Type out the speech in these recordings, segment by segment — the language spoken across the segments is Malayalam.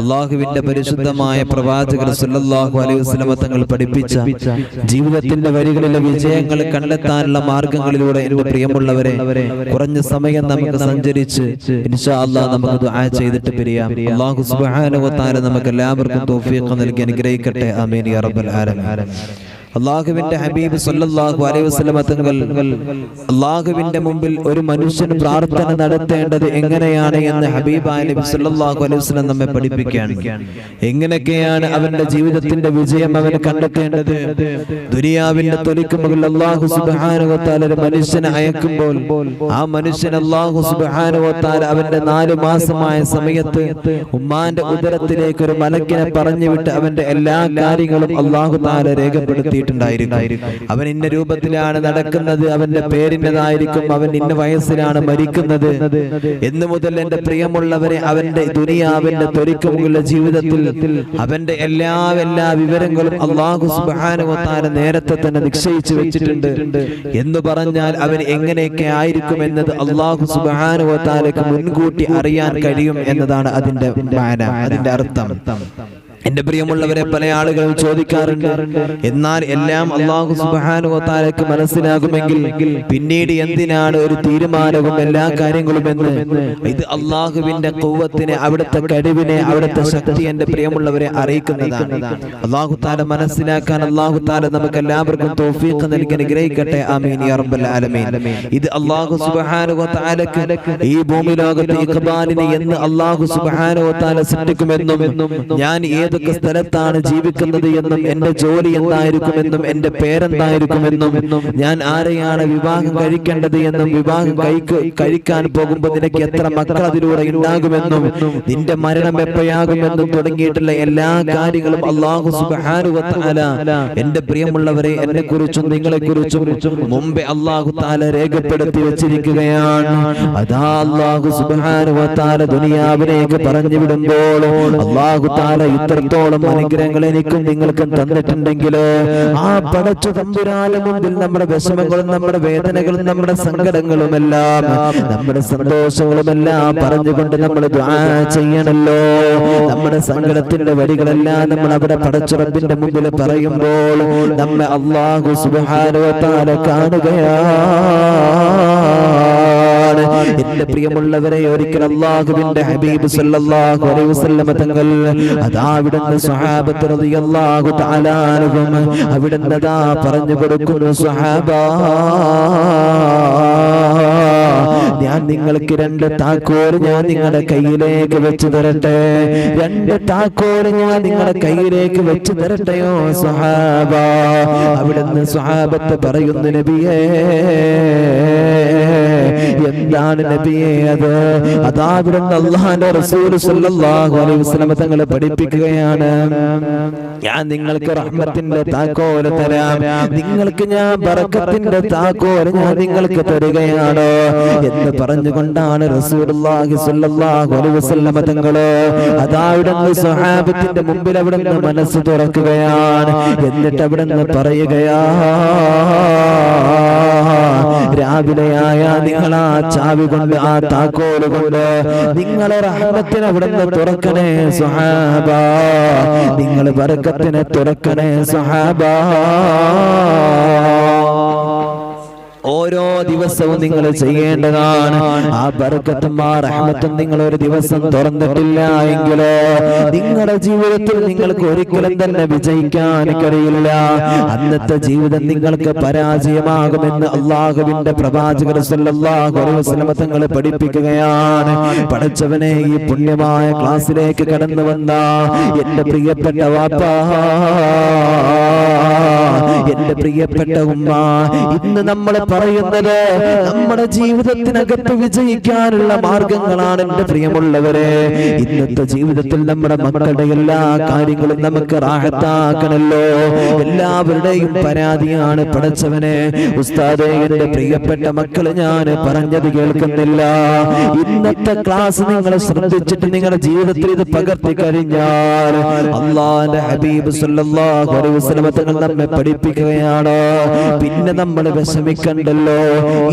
അള്ളാഹുവിന്റെ പരിശുദ്ധമായ പ്രവാചകർ സല്ലല്ലാഹു അലൈഹി വസല്ലം തങ്ങൾ പഠിപ്പിച്ച ജീവിതത്തിന്റെ വരികളിലെ വിജയങ്ങൾ കണ്ടെത്താനുള്ള മാർഗങ്ങളിലൂടെ എന്റെ പ്രിയമുള്ളവരെ കുറഞ്ഞ സമയം നമുക്ക് സഞ്ചരിച്ച് ഇൻഷാ അല്ലാഹ് നമുക്ക് ദുആ ചെയ്തിട്ട് പിരിയാം. അല്ലാഹു സുബ്ഹാനഹു വ തആല നമുക്ക് എല്ലാവർക്കും തൗഫീഖ് നൽകി അനുഗ്രഹിക്കട്ടെ. ആമീൻ യാ റബ്ബൽ ആലമീൻ. അള്ളാഹുവിന്റെ ഹബീബ് സല്ലല്ലാഹു അലൈഹി വസല്ലം തങ്ങൾ അള്ളാഹുവിന്റെ മുമ്പിൽ ഒരു മനുഷ്യൻ പ്രാർത്ഥന നടത്തേണ്ടത് എങ്ങനെയാണ് എന്ന് ഹബീബായ നബി സല്ലല്ലാഹു അലൈഹി വസല്ലം നമ്മെ പഠിപ്പിക്കുകയാണ്. എങ്ങനെയൊക്കെയാണ് അവന്റെ ജീവിതത്തിന്റെ വിജയം അവൻ കണ്ടെത്തേണ്ടത്? ദുനിയാവിന്റെ തൊലിക്ക് മുകളിൽ അല്ലാഹു സുബ്ഹാനഹു വ തആല ഒരു മനുഷ്യനെ അയക്കുമ്പോൾ ആ മനുഷ്യൻ അല്ലാഹു സുബ്ഹാനഹു വ തആല അവന്റെ 4 മാസമായ സമയത്ത് ഉമ്മാന്റെ ഉദരത്തിലേക്ക് ഒരു മലക്കിനെ പറഞ്ഞു വിട്ട് അവന്റെ എല്ലാ കാര്യങ്ങളും അല്ലാഹു തആല രേഖപ്പെടുത്തി. അവൻ ഇന്ന രൂപത്തിലാണ് നടക്കുന്നത്, അവന്റെ പേരിൻ്റെതായിരിക്കും, അവൻ ഇന്ന വയസ്സിലാണ് മരിക്കുന്നത് എന്ന് മുതൽ എന്റെ പ്രിയമുള്ളവരെ അവന്റെ ദുനിയാവിന്റെ തൊലിക്കുമുള്ള ജീവിതത്തിൽ അവന്റെ എല്ലാ വിവരങ്ങളും അല്ലാഹു സുബ്ഹാനഹു വ തആല നേരത്തെ തന്നെ നിശ്ചയിച്ചു വെച്ചിട്ടുണ്ട്. എന്ന് പറഞ്ഞാൽ അവൻ എങ്ങനെയൊക്കെ ആയിരിക്കും എന്നത് അല്ലാഹു സുബ്ഹാനഹു വ തആലക്ക് മുൻകൂട്ടി അറിയാൻ കഴിയും എന്നതാണ് അതിന്റെ മാന, അതിന്റെ അർത്ഥം. എന്റെ പ്രിയമുള്ളവരെ, പല ആളുകളും ചോദിക്കാറുണ്ട്, എന്നാൽ എല്ലാം അല്ലാഹു സുബ്ഹാനഹു വ തആലക്ക് മനസ്സിലാകുമെങ്കിൽ പിന്നീട് എന്തിനാണ് ഒരു തീരുമാനവും എല്ലാ കാര്യങ്ങളും എന്ന്? ഇത് അല്ലാഹുവിന്റെ ഖുവ്വത്തിനെ, അവിടുത്തെ കഴിവിനെ, അവിടുത്തെ ശക്തി എന്റെ പ്രിയമുള്ളവരെ അറിയിക്കുന്നതാണ്. അല്ലാഹു തആല മനസ്സിലാക്കാൻ അല്ലാഹു തആല നമുക്ക് എല്ലാവർക്കും തൗഫീഖ് നൽകി അനുഗ്രഹിക്കട്ടെ. ആമീൻ യാ റബ്ബൽ ആലമീൻ. ഇത് അല്ലാഹു സുബ്ഹാനഹു വ തആലക്ക് ഈ ഭൂമി ലോകത്തെ ഇഖ്ബാലിനെ എന്ന് അല്ലാഹു സുബ്ഹാനഹു വ തആല സൃഷ്ടിക്കുമെന്നും ഞാൻ ഏതൊക്കെ സ്ഥലത്താണ് ജീവിക്കുന്നത് എന്നും എന്റെ ജോലി എന്തായിരിക്കുമെന്നും എന്റെ പേരെന്തായിരിക്കുമെന്നും ഞാൻ ആരെയാണ് വിവാഹം കഴിക്കേണ്ടത് എന്നും വിവാഹം കഴിക്കാൻ പോകുമ്പോൾ നിനക്ക് എത്ര മക്കൾ അതിലൂടെ ഉണ്ടാകുമെന്നും നിന്റെ മരണം എപ്പോഴാകുമെന്നും തുടങ്ങിയിട്ടുള്ള എല്ലാ കാര്യങ്ങളും അല്ലാഹു സുബ്ഹാനഹു വ തആല എന്റെ പ്രിയമുള്ളവരെ എന്നെ കുറിച്ചും നിങ്ങളെ കുറിച്ചും മുമ്പേ അല്ലാഹു തആല രേഖപ്പെടുത്തി വെച്ചിരിക്കുകയാണ്. അതാ അല്ലാഹു സുബ്ഹാനഹു വ തആല ദുനിയാവിലേക്ക് പറഞ്ഞു വിടുമ്പോൾ അല്ലാഹു തആല ഇത്രത്തോളം അനുഗ്രഹങ്ങൾ എനിക്കും നിങ്ങൾക്കും തന്നിട്ടുണ്ടെങ്കിൽ ആ പടച്ച തമ്പുരാന്റെ മുമ്പിൽ നമ്മുടെ വിഷമങ്ങളും നമ്മുടെ വേദനകളും നമ്മുടെ സങ്കടങ്ങളുമെല്ലാം നമ്മുടെ സന്തോഷങ്ങളുമെല്ലാം പറഞ്ഞുകൊണ്ട് നമ്മൾ ദുആ ചെയ്യണല്ലോ. നമ്മുടെ സങ്കടത്തിന്റെ വരികളെല്ലാം നമ്മൾ അവിടെ പടച്ച റബ്ബിന്റെ മുമ്പിൽ പറയുമ്പോൾ നമ്മെ അല്ലാഹു സുബ്ഹാനഹു വ തആല കാണുകയാണ്. എന്റെ പ്രിയമുള്ളവരെ, ഒരിക്കൽ അല്ലാഹുവിന്റെ ഹബീബ് സല്ലല്ലാഹു അലൈഹി വസല്ലം തങ്ങൾ അതാ അവിടുന്ന് സ്വഹാബത്ത് റളിയല്ലാഹു തആല അൻഹും അവിടുന്ന് അതാ പറഞ്ഞു കൊടുക്കുന്നു, സ്വഹാബാ, ഞാൻ നിങ്ങൾക്ക് 2 താക്കോൽ ഞാൻ നിങ്ങളുടെ കയ്യിലേക്ക് വെച്ച് തരട്ടെ? 2 താക്കോൽ ഞാൻ നിങ്ങളുടെ കയ്യിലേക്ക് വെച്ച് തരട്ടെയോ സ്വഹാബ? അവിടുന്ന് സ്വഹാബത്ത് പറയുന്നു, നബിയേ, എന്താണ് നബിയേ അത്? അതാ അവിടുന്ന് അല്ലാഹുവിന്റെ റസൂൽ സല്ലല്ലാഹു അലൈഹി വസല്ലം തങ്ങളെ പഠിപ്പിക്കുകയാണ്, ഞാൻ നിങ്ങൾക്ക് റഹ്മത്തിന്റെ താക്കോൽ തരാം, നിങ്ങൾക്ക് ഞാൻ ബറക്കത്തിന്റെ താക്കോൽ ഞാൻ നിങ്ങൾക്ക് തരികയാണ് എന്ന് പറഞ്ഞുകൊണ്ടാണ് റസൂലുള്ളാഹി സ്വല്ലല്ലാഹു അലൈഹി വസല്ലം തങ്ങൾ അതാ അവിടുന്ന് സ്വഹാബത്തിന്റെ മുമ്പിൽ അവിടുന്ന് മനസ്സ് തുറക്കുകയാണ്. എന്നിട്ട് അവിടുന്ന് പറയുകയാണ്, രാവിലെയായ നിങ്ങൾ ആ ചാവി കൊണ്ട്, ആ താക്കോൽ കൊണ്ട് നിങ്ങളെ റഹ്മത്തിനെ അവിടുന്ന് തുറക്കണേ സ്വഹാബ, നിങ്ങൾ ബറക്കത്തിനെ തുറക്കണേ സ്വഹാബ. ഓരോ ദിവസവും നിങ്ങൾ ചെയ്യേണ്ടതാണ്. ആ ബർക്കത്തും ആ റഹ്മത്തും നിങ്ങൾ ഒരു ദിവസം തുറന്നിട്ടില്ല എങ്കിൽ നിങ്ങളുടെ ജീവിതത്തിൽ നിങ്ങൾക്ക് ഒരിക്കലും തന്നെ വിജയിക്കാൻ കഴിയില്ല. അന്നത്തെ ജീവിതം നിങ്ങൾക്ക് പരാജയമാകുമെന്ന് അല്ലാഹുവിന്റെ പ്രവാചകർ സല്ലല്ലാഹു അലൈഹി വസല്ലം തങ്ങൾ പഠിപ്പിക്കുകയാണ്. പഠിച്ചവനെ, ഈ പുണ്യമായ ക്ലാസ്സിലേക്ക് കടന്നു വന്ന എന്റെ പ്രിയപ്പെട്ട വാപ്പാ, എന്റെ പ്രിയപ്പെട്ട ഉമ്മ, ഇന്ന് നമ്മൾ പറയുന്നത് നമ്മുടെ ജീവിതത്തിനകത്ത് വിജയിക്കാനുള്ള മാർഗങ്ങളാണ്. എന്റെ പ്രിയമുള്ളവരെ, ഇന്നത്തെ ജീവിതത്തിൽ നമ്മുടെ മക്കളുടെ എല്ലാ കാര്യങ്ങളും നമുക്ക് റാഹത്താക്കണല്ലോ. എല്ലാവരുടെയും പരാതിയാണ്, പടച്ചവനെ ഉസ്താദേ, എന്റെ പ്രിയപ്പെട്ട മക്കള് ഞാൻ പറഞ്ഞത് കേൾക്കുന്നില്ല. ഇന്നത്തെ ക്ലാസ് നിങ്ങൾ ശ്രദ്ധിച്ചിട്ട് നിങ്ങളുടെ ജീവിതത്തിൽ ഇത് പകർത്തി കഴിഞ്ഞാൽ അല്ലാഹുവിന്റെ ഹബീബ് സല്ലല്ലാഹു അലൈഹി വസല്ലം തങ്ങൾ നമ്മെ പഠിപ്പിക്കുകയാണ്, പിന്നെ നമ്മൾ വിഷമിക്കണ്ടല്ലോ.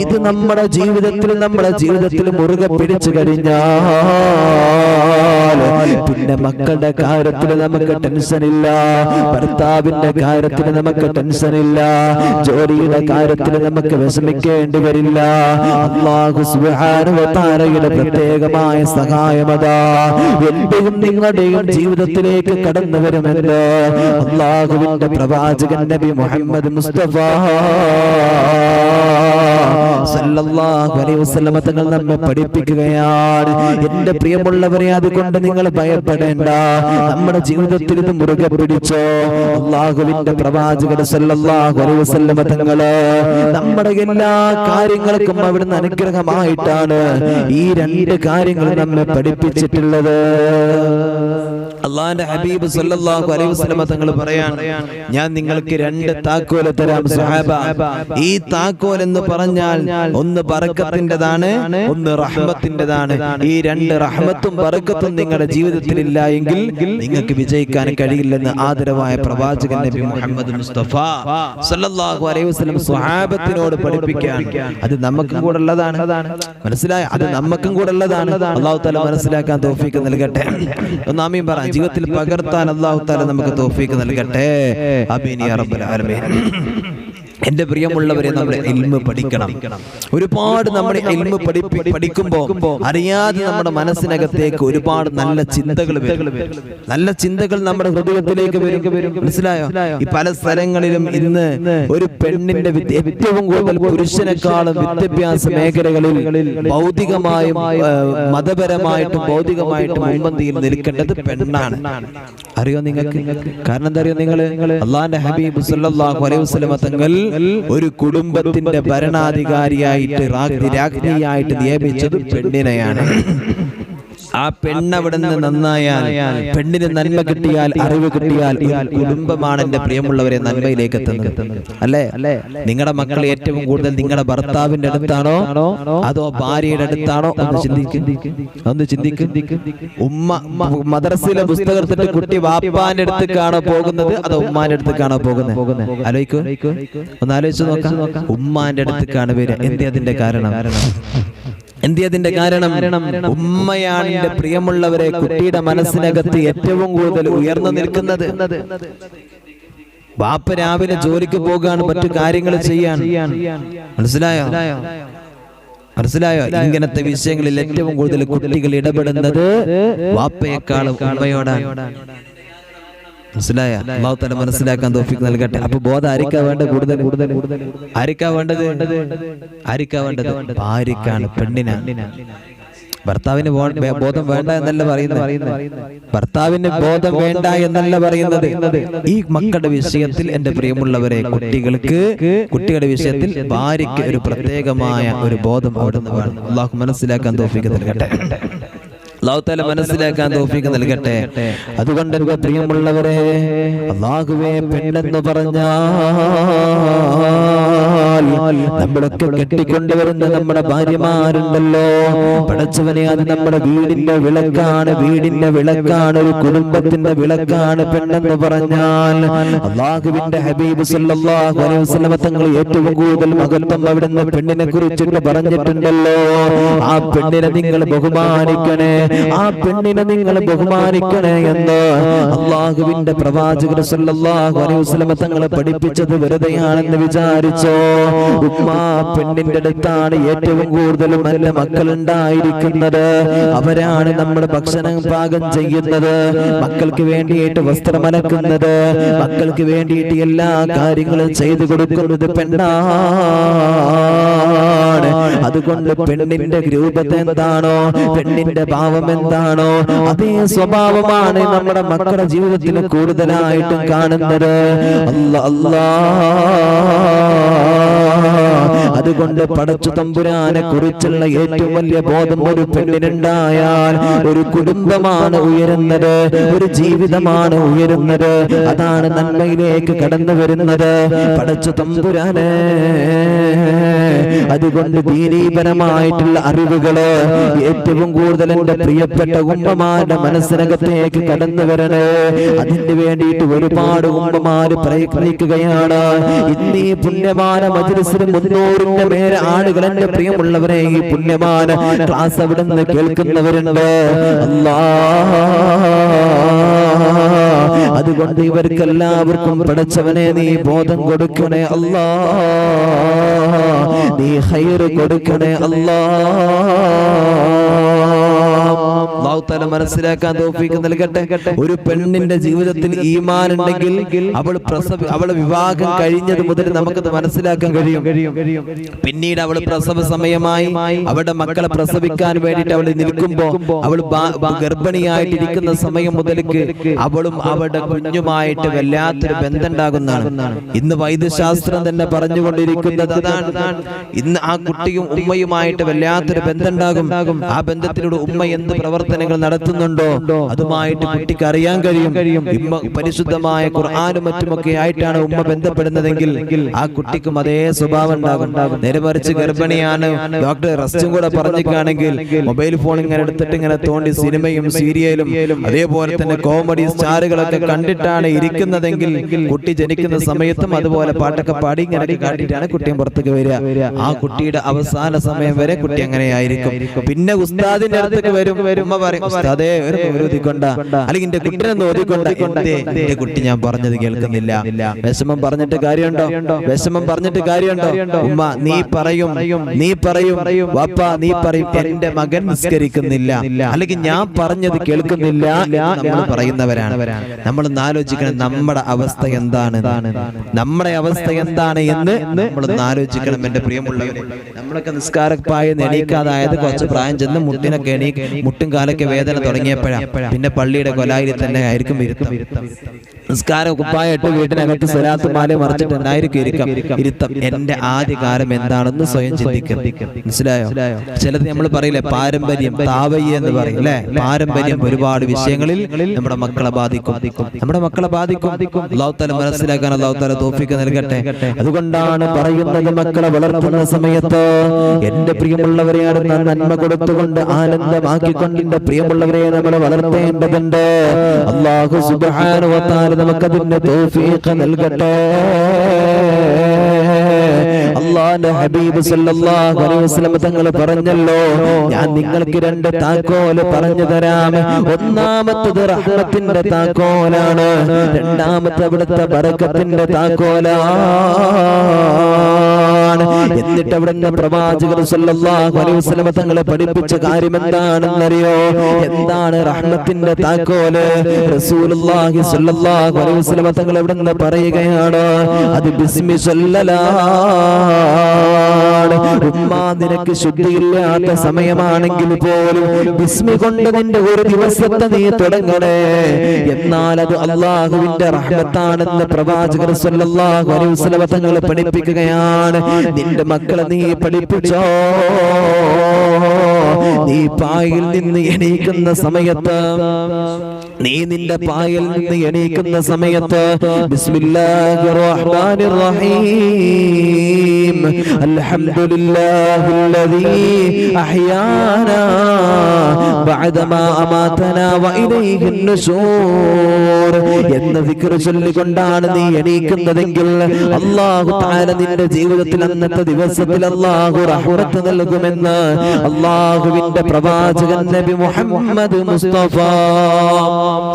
ഇത് നമ്മുടെ ജീവിതത്തിൽ മുറുകെ പിടിച്ചു കഴിഞ്ഞാൽ പിന്നെ മക്കളുടെ കാര്യത്തിൽ നമുക്ക് ടെൻഷനില്ല, ഭർത്താവിന്റെ കാര്യത്തിൽ നമുക്ക് ടെൻഷനില്ല, ജോലിയുടെ കാര്യത്തിൽ നമുക്ക് വിഷമിക്കേണ്ടി വരില്ല. അല്ലാഹു സുബ്ഹാനഹു വ തആലയുടെ പ്രത്യേകമായ സഹായമതാ എന്റെയും നിങ്ങളുടെയും ജീവിതത്തിലേക്ക് കടന്നു വരുമെന്ന് അല്ലാഹുവിന്റെ പ്രവാചകൻ നബി മുഹമ്മദ് മുസ്തഫ സല്ലല്ലാഹു അലൈഹി വസല്ലം തങ്ങൾ നമ്മെ പഠിപ്പിക്കുകയാണ്. എന്റെ പ്രിയമുള്ളവരെ, അതുകൊണ്ട് നിങ്ങൾ ഭയപ്പെടേണ്ട. നമ്മുടെ ജീവിതത്തിൽ ഇത് മുറുകെ പിടിച്ചോ. അല്ലാഹുവിന്റെ പ്രവാചകൻ സല്ലല്ലാഹു അലൈഹി വസല്ലം തങ്ങൾ നമ്മുടെ എല്ലാ കാര്യങ്ങൾക്കും അവിടുന്ന് അനുഗ്രഹമായിട്ടാണ് ഈ രണ്ട് കാര്യങ്ങൾ നമ്മെ പഠിപ്പിച്ചിട്ടുള്ളത്. അല്ലാഹുവിന്റെ ഹബീബ് സല്ലല്ലാഹു അലൈഹി വസല്ലം തങ്ങൾ പറയാണ്, ഞാൻ നിങ്ങൾക്ക് രണ്ട് താക്കോൽ തരാം സഹാബ. ഈ താക്കോൽ എന്ന് പറഞ്ഞാൽ ഒന്ന് ബറക്കത്തിന്റേതാണ്, ഒന്ന് റഹ്മത്തിന്റേതാണ്. ഈ രണ്ട് റഹ്മത്തും ബറക്കത്തും നിങ്ങളുടെ ജീവിതത്തിൽ ഇല്ല എങ്കിൽ നിങ്ങൾക്ക് വിജയിക്കാൻ കഴിയില്ലെന്ന് ആദരവായ പ്രവാചകൻ നബി മുഹമ്മദ് മുസ്തഫ സല്ലല്ലാഹു അലൈഹി വസല്ലം സ്വഹാബത്തിനോട് പഠിപ്പിക്കുകയാണ്. അത് നമുക്കും കൂടെ ഉള്ളതാണ്, മനസ്സിലായോ? അത് നമുക്കും കൂടെ ഉള്ളതാണ്. അല്ലാഹു തആല മനസ്സിലാക്കാൻ തൗഫീഖ് നൽകട്ടെ. ഒന്ന് ആമീൻ പറ. ജീവിതത്തിൽ പകർത്താൻ അല്ലാഹു തആല നമുക്ക് തൗഫീഖ് നൽകട്ടെ. ആമീൻ യാ റബ്ബൽ ആലമീൻ. എന്റെ പ്രിയമുള്ളവരെ, നമ്മുടെ ഇൽമ് പഠിക്കണം. ഒരുപാട് നമ്മുടെ ഇൽമ് പഠിക്കുമ്പോൾ അറിയാതെ നമ്മുടെ മനസ്സിനകത്തേക്ക് ഒരുപാട് നല്ല ചിന്തകൾ വരും. നല്ല ചിന്തകൾ നമ്മുടെ ഹൃദയത്തിലേക്ക് വരും. മനസ്സിലായോ? ഈ പല സ്ഥലങ്ങളിലും ഇന്ന് ഒരു പെണ്ണിന്റെ ഏറ്റവും കൂടുതൽ പുരുഷനേക്കാളും വിദ്യാഭ്യാസ മേഖലകളിൽ ഭൗതികമായും മതപരമായിട്ടും ഭൗതികമായിട്ടും മുൻപന്തിയിൽ നിൽക്കേണ്ടത് പെണ്ണാണ്. അറിയോ നിങ്ങൾക്ക്? കാരണം എന്താ അറിയോ? നിങ്ങള് അല്ലാഹുവിന്റെ ഹബീബ് സല്ലല്ലാഹു അലൈഹി വസല്ലം തങ്ങൾ ഒരു കുടുംബത്തിന്റെ ഭരണാധികാരിയായിട്ട് രാജ്ഞിയായിട്ട് നിയമിച്ചത് പെണ്ണിനെയാണ്. ആ പെണ്ണവിടെ നിന്ന് നന്നായാൽ, പെണ്ണിന് നന്മ കിട്ടിയാൽ, അറിവ് കിട്ടിയാൽ, കുടുംബമാണ് എന്റെ പ്രിയമുള്ളവരെ നന്മയിലേക്ക് എത്തുന്നത്. അല്ലേ? നിങ്ങളുടെ മക്കൾ ഏറ്റവും കൂടുതൽ നിങ്ങളുടെ ഭർത്താവിന്റെ അടുത്താണോ അതോ ഭാര്യയുടെ അടുത്താണോ? ഒന്ന് ചിന്തിക്കും. ഉമ്മ മദ്രസയിലെ പുസ്തകം എടുത്തിട്ട് കുട്ടി വാപ്പാന്റെ അടുത്തേക്കാണോ പോകുന്നത് അതോ ഉമ്മാന്റെ അടുത്തേക്കാണോ പോകുന്നത്? ആലോചിക്കൂ, ഒന്ന് ആലോചിച്ച് നോക്കാം. ഉമ്മാന്റെ അടുത്തേക്കാണ് വരിക. എന്തേ അതിന്റെ കാരണം? എന്തിന്റെ കാരണം? ഉമ്മയാണ് എന്റെ പ്രിയമുള്ളവരെ കുട്ടിയുടെ മനസ്സിനകത്ത് ഏറ്റവും കൂടുതൽ ഉയർന്നു നിൽക്കുന്നത്. ബാപ്പ രാവിലെ ജോലിക്ക് പോകാണ്, മറ്റു കാര്യങ്ങൾ ചെയ്യാൻ. മനസ്സിലായോ? ഇങ്ങനത്തെ വിഷയങ്ങളിൽ ഏറ്റവും കൂടുതൽ കുട്ടികൾ ഇടപെടുന്നത് വാപ്പയെക്കാളും ഉമ്മയോടാണ്. മനസ്സിലായ? അല്ലാഹു തആല മനസ്സിലാക്കാൻ തൗഫീഖ് നൽകട്ടെ. അപ്പൊ ബോധം ആരിക്കാ വേണ്ടത്? കൂടുതൽ ആരിക്കാ വേണ്ടത്? ഭാര്യക്കാണ്, പെണ്ണിനാണ്. ഭർത്താവിന് ബോധം വേണ്ട എന്നല്ല പറയുന്നത്. ഭർത്താവിന് ബോധം വേണ്ട എന്നല്ല പറയുന്നത്. ഈ മക്കളുടെ വിഷയത്തിൽ എന്റെ പ്രിയമുള്ളവരെ, കുട്ടികളുടെ വിഷയത്തിൽ ഭാര്യയ്ക്ക് ഒരു പ്രത്യേകമായ ഒരു ബോധം അവിടുന്ന് വേണം. അല്ലാഹു മനസ്സിലാക്കാൻ തൗഫീഖ് നൽകട്ടെ. അല്ലാഹു തആല മനസ്സിലാക്കാൻ തൗഫീഖ് നൽകട്ടെ. അതുകൊണ്ട് എന്റെ പ്രിയമുള്ളവരെ, അല്ലാഹുവേ, പെണ്ണെന്ന് പറഞ്ഞാൽ നമ്മളൊക്കെ കെട്ടിക്കൊണ്ടുവരുന്ന നമ്മുടെ ഭാര്യമാരുണ്ടല്ലോ, പടച്ചവനെ, അത് നമ്മുടെ വീടിന്റെ വിളക്കാണ്, ഒരു കുടുംബത്തിന്റെ വിളക്കാണ് പെണ്ണെന്ന് പറഞ്ഞാൽ. അല്ലാഹുവിന്റെ ഹബീബ് സല്ലല്ലാഹു അലൈഹി വസല്ലം തങ്ങൾ ഏറ്റവും കൂടുതൽ മഹത്വം അവിടുന്ന് പെണ്ണിനെ കുറിച്ചിട്ട് പറഞ്ഞിട്ടുണ്ടല്ലോ. ആ പെണ്ണിനെ നിങ്ങൾ ബഹുമാനിക്കണേ, ആ പെണ്ണിനെ നിങ്ങൾ ബഹുമാനിക്കണേ എന്ന് അല്ലാഹുവിന്റെ പ്രവാചകർ സല്ലല്ലാഹു അലൈഹി വസല്ലം തങ്ങളെ പഠിപ്പിച്ചത് വെറുതെയാണെന്ന് വിചാരിച്ചോ? ഉമ്മ പെണ്ണിന്റെ അടുത്താണ് ഏറ്റവും കൂടുതൽ നല്ല മക്കൾ ഉണ്ടായിരിക്കുന്നത്. അവരാണ് നമ്മുടെ ഭക്ഷണം പാകം ചെയ്യുന്നത്, മക്കൾക്ക് വേണ്ടിയിട്ട് വസ്ത്രം അലക്കുന്നത്, മക്കൾക്ക് വേണ്ടിയിട്ട് എല്ലാ കാര്യങ്ങളും ചെയ്തു കൊടുക്കുന്നത് പെണ്ണാണ്. അതുകൊണ്ട് പെണ്ണിന്റെ രൂപത എന്താണോ, പെണ്ണിന്റെ ഭാവം എന്താണോ, അതേ സ്വഭാവമാണ് നമ്മുടെ മക്കളുടെ ജീവിതത്തിൽ കൂടുതലായിട്ടും കാണുന്നത്. അതുകൊണ്ട് പടച്ചു തമ്പുരാനെ കുറിച്ചുള്ള ഏറ്റവും വലിയ ബോധം ഒരു പെണ്ണിനുണ്ടായാൽ ഒരു കുടുംബമാണ് ഉയരുന്നത്, ഒരു ജീവിതമാണ് ഉയരുന്നത്, അതാണ് നന്മയിലേക്ക് കടന്നു വരുന്നത്. പടച്ചു തമ്പുരാനെ, അതുകൊണ്ട് ദീനീപരമായിട്ടുള്ള അറിവുകള് ഏറ്റവും കൂടുതൽ എന്റെ പ്രിയപ്പെട്ട ഉമ്മമാരുടെ മനസ്സിനകത്തേക്ക് കടന്നു വരണേ. അതിന് വേണ്ടിയിട്ട് ഒരുപാട് ഉമ്മമാര് പ്രയത്നിക്കുകയാണ്. ഇന്നീ പുണ്യമായ മജ്‌ലിസിൽ മജ്‌ലിസിൽ 300ന്റെ മേലെ ആളുകൾ എന്റെ പ്രിയമുള്ളവരെ ഈ പുണ്യமான ക്ലാസ് അവിടെ നിന്ന് കേൾക്കുന്നവരുണ്ട്. അല്ലാഹ്, അതുകൊണ്ട് ഇവർക്കെല്ലാവർക്കും പടച്ചവനെ നീ ബോധം കൊടുക്കണേ അല്ലാഹ്, നീ ഖൈർ കൊടുക്കണേ അല്ലാഹ്. അല്ലാഹു തആല മനസ്സിലാക്കാൻ തൗഫീഖ് നൽകട്ടെ. ഒരു പെണ്ണിന്റെ ജീവിതത്തിൽ ഈമാൻ ഉണ്ടെങ്കിൽ അവളെ വിവാഹം കഴിഞ്ഞത് മുതൽ നമുക്കത് മനസ്സിലാക്കാൻ കഴിയും. പിന്നീട് അവൾ പ്രസവ സമയമായി അവളുടെ മക്കളെ പ്രസവിക്കാൻ വേണ്ടിയിട്ട് അവൾ നിൽക്കുമ്പോ, അവൾ ഗർഭിണിയായിട്ടിരിക്കുന്ന സമയം മുതൽക്ക് അവളും അവളുടെ കുഞ്ഞുമായിട്ട് വല്ലാത്തൊരു ബന്ധം ഉണ്ടാകുന്നതാണ്. ഇന്ന് വൈദ്യശാസ്ത്രം തന്നെ പറഞ്ഞുകൊണ്ടിരിക്കുന്നത് അതാണ്. ഇന്ന് ആ കുട്ടിയും ഉമ്മയുമായിട്ട് വല്ലാത്തൊരു ബന്ധം ഉണ്ടാകും. ആ ബന്ധത്തിലൂടെ ഉമ്മ എന്ത് പ്രവർത്തനങ്ങൾ നടത്തുന്നുണ്ടോ അതുമായിട്ട് കുട്ടിക്ക് അറിയാൻ കഴിയും. പരിശുദ്ധമായ ഖുർആനും മറ്റുമൊക്കെ ആയിട്ടാണ് ഉമ്മ ബന്ധപ്പെടുന്നതെങ്കിൽ ആ കുട്ടിക്കും അതേ സ്വഭാവം ഉണ്ടാകും. നേരെ മറിച്ച് ഗർഭിണിയാണ്, ഡോക്ടർ റെസ്റ്റും കൂടെ പറഞ്ഞിട്ടാണെങ്കിൽ മൊബൈൽ ഫോൺ ഇങ്ങനെ എടുത്തിട്ട് ഇങ്ങനെ തോണ്ടി സിനിമയും സീരിയലും അതേപോലെ തന്നെ കോമഡി സ്റ്റാറുകളൊക്കെ കണ്ടിട്ടാണ് ഇരിക്കുന്നതെങ്കിൽ കുട്ടി ജനിക്കുന്ന സമയത്തും അതുപോലെ പാട്ടൊക്കെ പാടി ഇങ്ങനെ കാട്ടിട്ടാണ് കുട്ടിയും പുറത്തേക്ക് വരിക. ആ കുട്ടിയുടെ അവസാന സമയം വരെ കുട്ടി അങ്ങനെയായിരിക്കും. പിന്നെ ഉസ്താദിന്റെ അടുത്തേക്ക് വരും, ഉമ്മ പറയും ഉസ്താദേ ഒരു ഓതിക്കൊണ്ട, അല്ലെങ്കിൽ എന്റെ കുട്ടിനെ ഓതിക്കൊണ്ട. എന്റെ കുട്ടി ഞാൻ പറഞ്ഞത് കേൾക്കുന്നില്ല. വിഷമം പറഞ്ഞിട്ട് കാര്യമുണ്ടോ? വിഷമം പറഞ്ഞിട്ട് കാര്യമുണ്ടോ? ഉമ്മ നീ പറയും വാപ്പ നീ പറയും എന്റെ മകൻ നിസ്കരിക്കുന്നില്ല, അല്ലെങ്കിൽ ഞാൻ പറഞ്ഞത് കേൾക്കുന്നില്ല നമ്മൾ പറയുന്നവരാണ്. നമ്മൾ ആലോചിക്കണം നമ്മുടെ അവസ്ഥ എന്താണ്, നമ്മുടെ അവസ്ഥ എന്താണ് എന്ന് നമ്മളൊന്ന് ആലോചിക്കണം. എന്റെ പ്രിയമുള്ളവരെ, നമ്മളൊക്കെ നിസ്കാരപ്പായ എണീക്കാതായത് കുറച്ച് പ്രായം ചെന്ന് മുട്ടും കാലൊക്കെ വേദന തുടങ്ങിയപ്പോഴാണ്. പിന്നെ പള്ളിയുടെ കൊലായിൽ തന്നെ ആയിരിക്കും ഇരുത്തം. നിസ്കാരം കുപ്പായിട്ട് വീട്ടിനകത്ത് സ്വലാത്ത് മാല മറിച്ചിട്ടുണ്ടായിരിക്കും ഇരുത്തം. എന്റെ ആദ്യകാലം എന്താണെന്ന് സ്വയം ചിന്തിക്കും. മനസ്സിലായോ? ചിലത് നമ്മൾ പറയില്ലേ പാരമ്പര്യം, താവയ്യ എന്ന് പറയും അല്ലെ. പാരമ്പര്യം ഒരുപാട് വിഷയങ്ങളിൽ നമ്മുടെ മക്കളെ ബാധിക്കും. അല്ലാഹു തആല മനസ്സിലാക്കാൻ അല്ലാഹു തആല തൗഫീഖ് നൽകട്ടെ. അതുകൊണ്ടാണ് പറയുന്നത്, മക്കളെ വളർത്തുന്ന സമയത്ത് എന്റെ പ്രിയമുള്ളവരെയാണ് നന്മ കൊടുത്തുകൊണ്ട് ആനന്ദമാക്കിക്കൊണ്ട് എന്റെ പ്രിയമുള്ളവരെ നമ്മൾ വളർത്തേണ്ടതുണ്ട്. അല്ലാഹു സുബ്ഹാനഹു വ തആല നമുക്കതിന്റെ തൗഫീഖ് നൽകട്ടെ. അല്ലാഹുവിന്റെ ഹബീബ് സല്ലല്ലാഹു അലൈഹി വസല്ലം തങ്ങൾ പറഞ്ഞല്ലോ, ഞാൻ നിങ്ങൾക്ക് 2 താക്കോല് പറഞ്ഞു തരാം. ഒന്നാമത്തേത് റഹ്മത്തിന്റെ താക്കോലാണ്, രണ്ടാമത്തെ അവിടുത്തെ ബറക്കത്തിന്റെ താക്കോലാണ്. എന്നിട്ട് അവിടുത്തെ പ്രവാചകർ സല്ലല്ലാഹു അലൈഹി വസല്ലം തങ്ങളെ പഠിപ്പിച്ച കാര്യം എന്താണെന്നറിയോ? എന്താണ് റഹ്മത്തിന്റെ താക്കോല്? റസൂലുള്ളാഹി സല്ലല്ലാഹു അലൈഹി വസല്ലം തങ്ങൾ അവിടുന്ന് പറയുകയാണ്, അത് ബിസ്മി സല്ലല്ലാഹു. ഉമ്മ നിനക്ക് ശുദ്ധിയില്ലാത്ത സമയമാണെങ്കിൽ പോലും ബിസ്മി കൊണ്ട് നിന്റെ ഒരു ദിവസത്തെ നീ തുടങ്ങണേ, എന്നാൽ അത് അല്ലാഹുവിന്റെ റഹ്മത്താണെന്ന് പ്രവാചകർ സല്ലല്ലാഹു അലൈഹി വസല്ലം തങ്ങൾ പഠിപ്പിക്കുകയാണ്. നിന്റെ മക്കളെ നീ പഠിപ്പിച്ചോ. നീ പായിൽ നിന്ന് എണീക്കുന്ന സമയത്ത്, നിന്റെ പായിൽ നിന്ന് എണീക്കുന്ന സമയത്ത് ബിസ്മില്ലാഹിർ റഹ്മാനിർ റഹീം അൽഹംദുലില്ലാഹില്ലദീ അഹ്യാനാ ബഅദമാ അമാതനാ വഇലൈഹിൻ നുശൂർ എന്ന ദിക്ർ ചൊല്ലിക്കൊണ്ടാണ് നീ എണീക്കുന്നതെങ്കിൽ അല്ലാഹു തആല നിന്റെ ജീവിതത്തിൽ അന്നത്തെ ദിവസത്തിൽ അല്ലാഹു റഹ്മത്ത് നൽകുമെന്ന് അല്ലാഹുവിന്റെ പ്രവാചകൻ നബി മുഹമ്മദ് മുസ്തഫ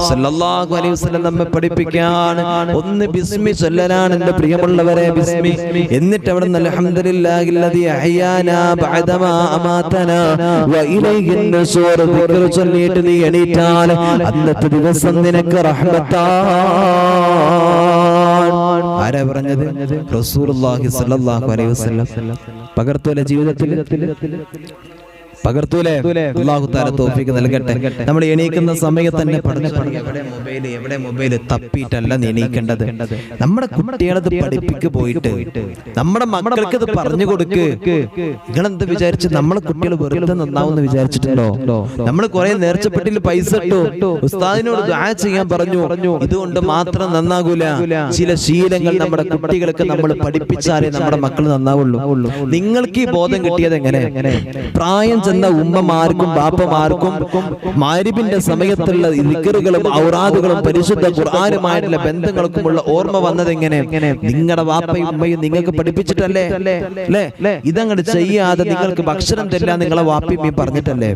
സല്ലല്ലാഹു അലൈഹി വസല്ലം നമ്മെ പഠിപ്പിക്കുകയാണ്. ഒന്ന് ബിസ്മി ചൊല്ലലാണ് എന്റെ പ്രിയമുള്ളവരെ, ബിസ്മി. എന്നിട്ട് അവിടുന്ന് അൽഹംദുലില്ലാഹില്ലദീ അഹ്യാനാ ബഅദമാ അമാതനാ വഇലൈഹിൻ നുശൂർ ദിക്ർ ചൊല്ലിയിട്ട് നീ എണീറ്റാൽ അന്നത്തെ ദിവസം നിനക്ക് റഹ്മത്താണ്. ആരാ പറഞ്ഞത്? റസൂലുള്ളാഹി സ്വല്ലല്ലാഹു അലൈഹി വസല്ലം. പകർത്തുവല്ലേ ജീവിതത്തിൽ? പകർത്തൂലേ? അല്ലാഹു തആല തൗഫീഖ് നൽകട്ടെ. നമ്മൾ എണീക്കുന്ന സമയത്ത് തന്നെ എവിടെ മൊബൈൽ തപ്പിയിട്ടല്ല എണീക്കേണ്ടത്. നമ്മുടെ കുട്ടികളത് പഠിപ്പിക്ക് പോയിട്ട് നമ്മുടെ മക്കൾക്ക് ഇത് പറഞ്ഞു കൊടുക്ക്. നിങ്ങളെന്ത് വിചാരിച്ച് നമ്മളെ കുട്ടികൾ വെറുതെ നന്നാവുമെന്ന് വിചാരിച്ചിട്ടുണ്ടോ? നമ്മൾ കുറെ നേർച്ചപ്പെട്ടിൽ പൈസ ഇട്ടു, ഉസ്താദിനോട് ദുആ ചെയ്യാൻ പറഞ്ഞു, ഇതുകൊണ്ട് മാത്രം നന്നാകൂല. ചില ശീലങ്ങൾ നമ്മുടെ കുട്ടികൾക്ക് നമ്മൾ പഠിപ്പിച്ചാലേ നമ്മുടെ മക്കൾ നന്നാവുള്ളൂ. നിങ്ങൾക്ക് ഈ ബോധം കിട്ടിയത് എങ്ങനെ? പ്രായം ചെന്ന ഉമ്മമാർക്കും ബാപ്പമാർക്കും മഗ്‌രിബിന്റെ സമയത്തുള്ള ദിക്റുകളും ഔറാദുകളും പരിശുദ്ധ ഖുർആനുമായിട്ടുള്ള ബന്ധങ്ങൾക്കുമുള്ള ഓർമ്മ വന്നത് എങ്ങനെ? നിങ്ങളുടെ വാപ്പയും ഉമ്മയും നിങ്ങൾക്ക് പഠിപ്പിച്ചിട്ടല്ലേ അല്ലേ? ഇതങ്ങോട്ട് ചെയ്യാതെ നിങ്ങൾക്ക് ഭക്ഷണം തരില്ല നിങ്ങളെ വാപ്പയും പറഞ്ഞിട്ടല്ലേ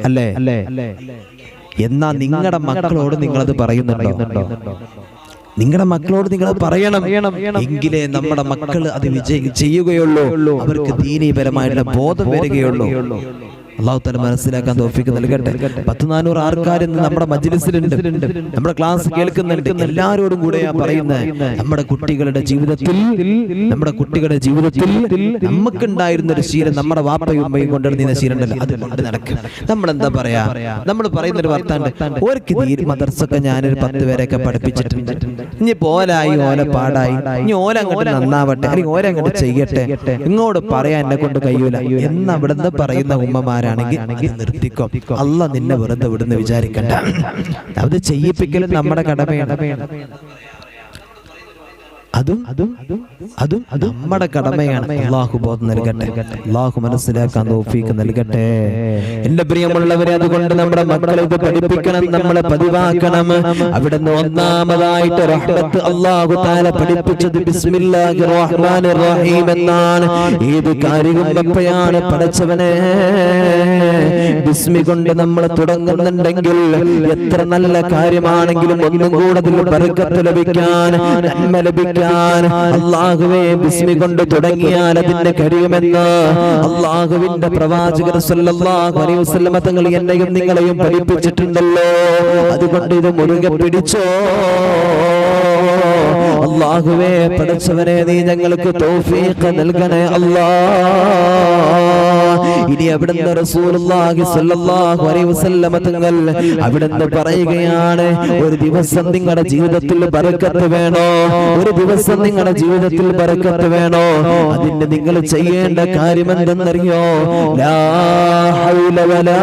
അല്ലേ? എന്നാ നിങ്ങളുടെ മക്കളോട് നിങ്ങളത് പറയുന്നുണ്ടോ? നിങ്ങളുടെ മക്കളോട് നിങ്ങൾ പറയണം. എങ്കിലേ നമ്മുടെ മക്കൾ അത് ചെയ്യുകയുള്ളൂ, അവർക്ക് ദീനീപരമായിട്ടുള്ള ബോധം വരികയുള്ളൂ. അല്ലാഹു തആല മനസ്സിലാക്കാൻ തൗഫീഖ് നൽകട്ടെ. 100-400 ആൾക്കാർ നമ്മുടെ മജ്‌ലിസിലുണ്ട്, നമ്മുടെ ക്ലാസ് കേൾക്കുന്നുണ്ട്. എല്ലാവരോടും കൂടെയാ പറയുന്നത്, നമ്മുടെ കുട്ടികളുടെ ജീവിതത്തിൽ നമുക്കുണ്ടായിരുന്ന ഒരു ശീലം നമ്മുടെ വാപ്പയും ഉമ്മയും കൊണ്ടുവരുന്ന ശീലം ഉണ്ടല്ലോ, അത് കൊണ്ട് നടക്കും. നമ്മൾ എന്താ പറയാ, നമ്മൾ പറയുന്നൊരു വർത്താനം, ഓർക്ക് മദർസൊക്കെ ഞാനൊരു 10 പേരെയൊക്കെ പഠിപ്പിച്ചിട്ടുണ്ട്, ഇനി പോലായി ഓല പാടായി, ഇനി ഓല അങ്ങോട്ട് നന്നാവട്ടെ, അല്ലെങ്കിൽ ഓല അങ്ങോട്ട് ചെയ്യട്ടെ, ഇങ്ങോട്ട് പറയാൻ എന്നെ കൊണ്ട് കഴിയൂല എന്ന് അവിടുന്ന് പറയുന്ന ഉമ്മമാർ നിർത്തിക്കോ. അല്ലാഹ് നിന്നെ വെറുതെ വിടുന്ന് വിചാരിക്കണ്ട. അത് ചെയ്യിപ്പിക്കലും നമ്മുടെ കടമയാണ്. അതും നമ്മുടെ കടമയാണ്. അല്ലാഹു ബോധം നൽകട്ടെ, അല്ലാഹു മനസ്സിലാക്കാൻ തൗഫീഖ് നൽകട്ടെ. എന്റെ പ്രിയമുള്ളവരെ, അതുകൊണ്ട് നമ്മുടെ മക്കളെ ഇത് പഠിപ്പിക്കണം, നമ്മളെ പതിവാക്കണം. അവിടുന്ന് ഒന്നാമതായിട്ട് റഹ്മത്ത് അല്ലാഹു തആല പഠിപ്പിച്ചത് ബിസ്മില്ലാഹിർ റഹ്മാനിർ റഹീം എന്നാണ്. ഏത് കാര്യവും എപ്പോഴാണ് പടച്ചവനെ ബിസ്മി കൊണ്ട് നമ്മൾ തുടങ്ങുന്നുണ്ടെങ്കിൽ എത്ര നല്ല കാര്യമാണെങ്കിലും ഒന്നും കൂടുതൽ ബർക്കത്ത് ലഭിക്കാൻ, നന്മ ലഭിക്കാൻ അല്ലാഹുവേ ബിസ്മി കൊണ്ട് തുടങ്ങിയാൽ അതിന്റെ കഴിയുമെന്ന് അല്ലാഹുവിന്റെ പ്രവാചകർ സല്ലല്ലാഹു അലൈഹി വസല്ലം തങ്ങൾ എന്നെയും നിങ്ങളെയും പഠിപ്പിച്ചിട്ടുണ്ടല്ലോ. അതുകൊണ്ട് ഇത് മുറുകെ പിടിച്ചോ. അല്ലാഹുവേ പടച്ചവനെ, നീ ഞങ്ങൾക്ക് തൗഫീഖ് നൽകണേ അല്ലാഹ്. ഇനി അവിടുന്ന് റസൂലുള്ളാഹി സ്വല്ലല്ലാഹു അലൈഹി വസല്ലം തങ്ങൾ അവിടുന്ന് പറയുകയാണ്, ഒരു ദിവസം നിങ്ങളുടെ ജീവിതത്തിൽ ബർക്കത്ത് വേണോ, ഒരു ദിവസം നിങ്ങളുടെ ജീവിതത്തിൽ ബർക്കത്ത് വേണോ, അതിന് നിങ്ങൾ ചെയ്യേണ്ട കാര്യം എന്തെന്നറിയോ? ലാ ഹൗല വലാ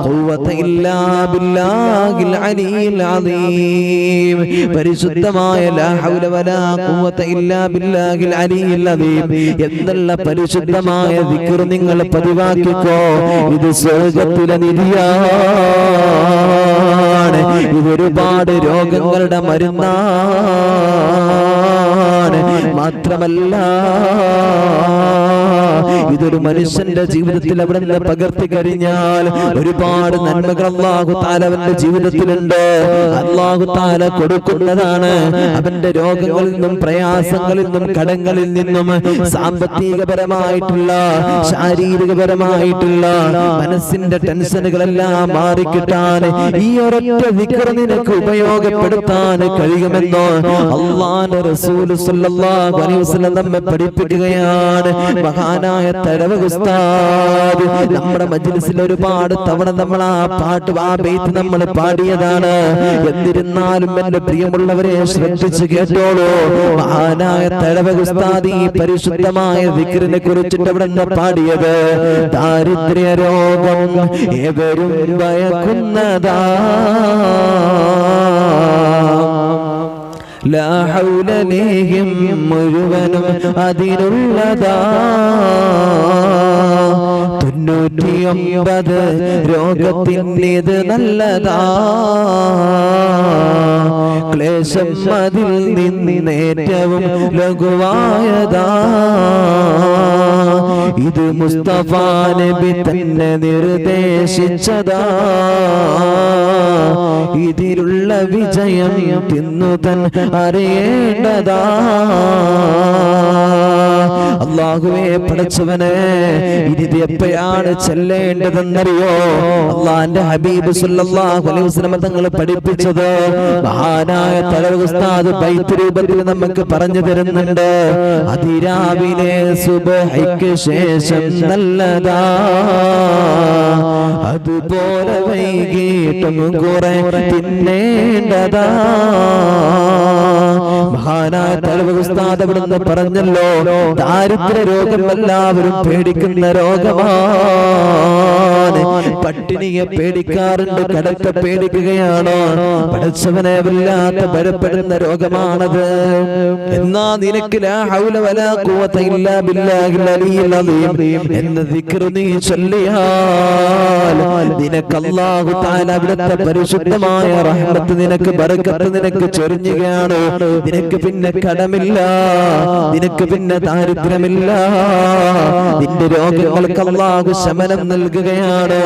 ഖുവത ഇല്ലാ ബില്ലാഹിൽ അലിയിൽ അദീം. പരിശുദ്ധമായ ലാ ഹൗല വലാ ഖുവത ഇല്ലാ ബില്ലാഹിൽ അലിയിൽ അദീം എന്നുള്ള പരിശുദ്ധമായ ദിക്ർ നിങ്ങൾ പതിവാക്കിക്കോ. ഇത് സ്വർഗ്ഗത്തിലെ നിധിയാണ്, ഇതൊരുപാട് രോഗങ്ങളുടെ മരുന്നാണ്. മാത്രമല്ല ഇതൊരു മനുഷ്യന്റെ ജീവിതത്തിൽ അവിടുന്ന് പകർത്തി കഴിഞ്ഞാൽ ഒരുപാട് നന്മകൾ അല്ലാഹു തആല അവന്റെ ജീവിതത്തിലുണ്ട്. അല്ലാഹു തആല കൊടുക്കുന്നതാണ്. അവന്റെ രോഗങ്ങളിൽ നിന്നും പ്രയാസങ്ങളിൽ നിന്നും കടങ്ങളിൽ നിന്നും സാമ്പത്തികപരമായിട്ടുള്ള ശാരീരികപരമായിട്ടുള്ള മനസ്സിന്റെ ടെൻഷനുകളെല്ലാം മാറിക്കിട്ടാൻ ഈ ഒരൊറ്റ ദിക്ർ നിനക്ക് ഉപയോഗപ്പെടുത്താൻ കഴിയുമെന്നോ അല്ലാഹുവിന്റെ റസൂൽ സല്ലല്ലാഹു അലൈഹി വസല്ലം നമ്മെ പഠിപ്പിക്കുകയാണ്. മഹാനായ തഴവ ഉസ്താദ് നമ്മുടെ മജ്‌ലിസിൽ ഒരുപാട് തവണ നമ്മൾ ആ പാട്ട് ആ ബൈത്ത് നമ്മൾ പാടിയതാണ്. എന്നിരുന്നാലും എന്റെ പ്രിയമുള്ളവരെ ശ്രദ്ധിച്ചു കേട്ടോളൂ. മഹാനായ തഴവ ഉസ്താദ് ഈ പരിശുദ്ധമായ ദിക്റിനെ കുറിച്ചിട്ട് അവിടെ പാടിയത്, ദാരിദ്ര്യ രോഗം ഏവരും ഭയക്കുന്നതാ, ലാ ഹൗല ലേഹ്യം മുഴുവനും അതിനുള്ളതാ, 99 രോഗത്തിൻ്റെത് നല്ലതാ, ക്ലേശം അതിൽ നിന്നേറ്റവും ലഘുവായതാ, ഇത് മുസ്തഫ നബി തന്നെ നിർദ്ദേശിച്ചതാ, ഇതിലുള്ള വിജയം തിന്നുതൻ അറിയേണ്ടതാ. അല്ലാഹുവേ പടച്ചവനെ, ഇത് എപ്പോഴാണ് ചെല്ലേണ്ടതെന്നറിയോ? അല്ലാഹുവിന്റെ ഹബീബ് സല്ലല്ലാഹു അലൈഹി വസല്ലം തങ്ങൾ പഠിപ്പിച്ചത് മഹാനായ തഴവ ഉസ്താദ് ബൈത്ത് രൂപത്തിൽ നമുക്ക് പറഞ്ഞു തരുന്നുണ്ട്. അതിരാവിലെ സുബ്ഹിക്ക് ശേഷം നല്ലതാ, അതുപോലെ വൈകിട്ടും കുറെ തിന്നേണ്ടതാ. മഹാനായ തഴവ ഉസ്താദ് അവിടുന്ന് പറഞ്ഞല്ലോ, ദാരിദ്ര്യ രോഗം എല്ലാവരും പേടിക്കുന്ന രോഗമാണ്. പട്ടിണിയെ പേടിക്കാറുണ്ട്, കടത്തെ പേടിക്കുകയാണോ? പഠിച്ചവനെ വല്ലാത്ത ഭയപ്പെടുന്ന രോഗമാണത്. എന്നാ നിനക്ക് ലാ ഹൗല വലാ ഖുവത ഇല്ലാ ബില്ലാഹിൽ അലിയിൽ അദീം എന്ന ദിക്ർ നീ ചൊല്ലിയാൽ നിനക്ക് അല്ലാഹു തആല അവിടുത്തെ പരിശുദ്ധമായ റഹ്മത്ത്, നിനക്ക് ബറക്കത്ത് നിനക്ക് ചൊരിഞ്ഞുകയാണ്. നിനക്ക് പിന്നെ കടമില്ല, നിനക്ക് പിന്നെ ദാരിദ്ര്യമില്ല. നിന്റെ രോഗങ്ങൾക്ക് അല്ലാഹു ശമനം നൽകുകയാണ്.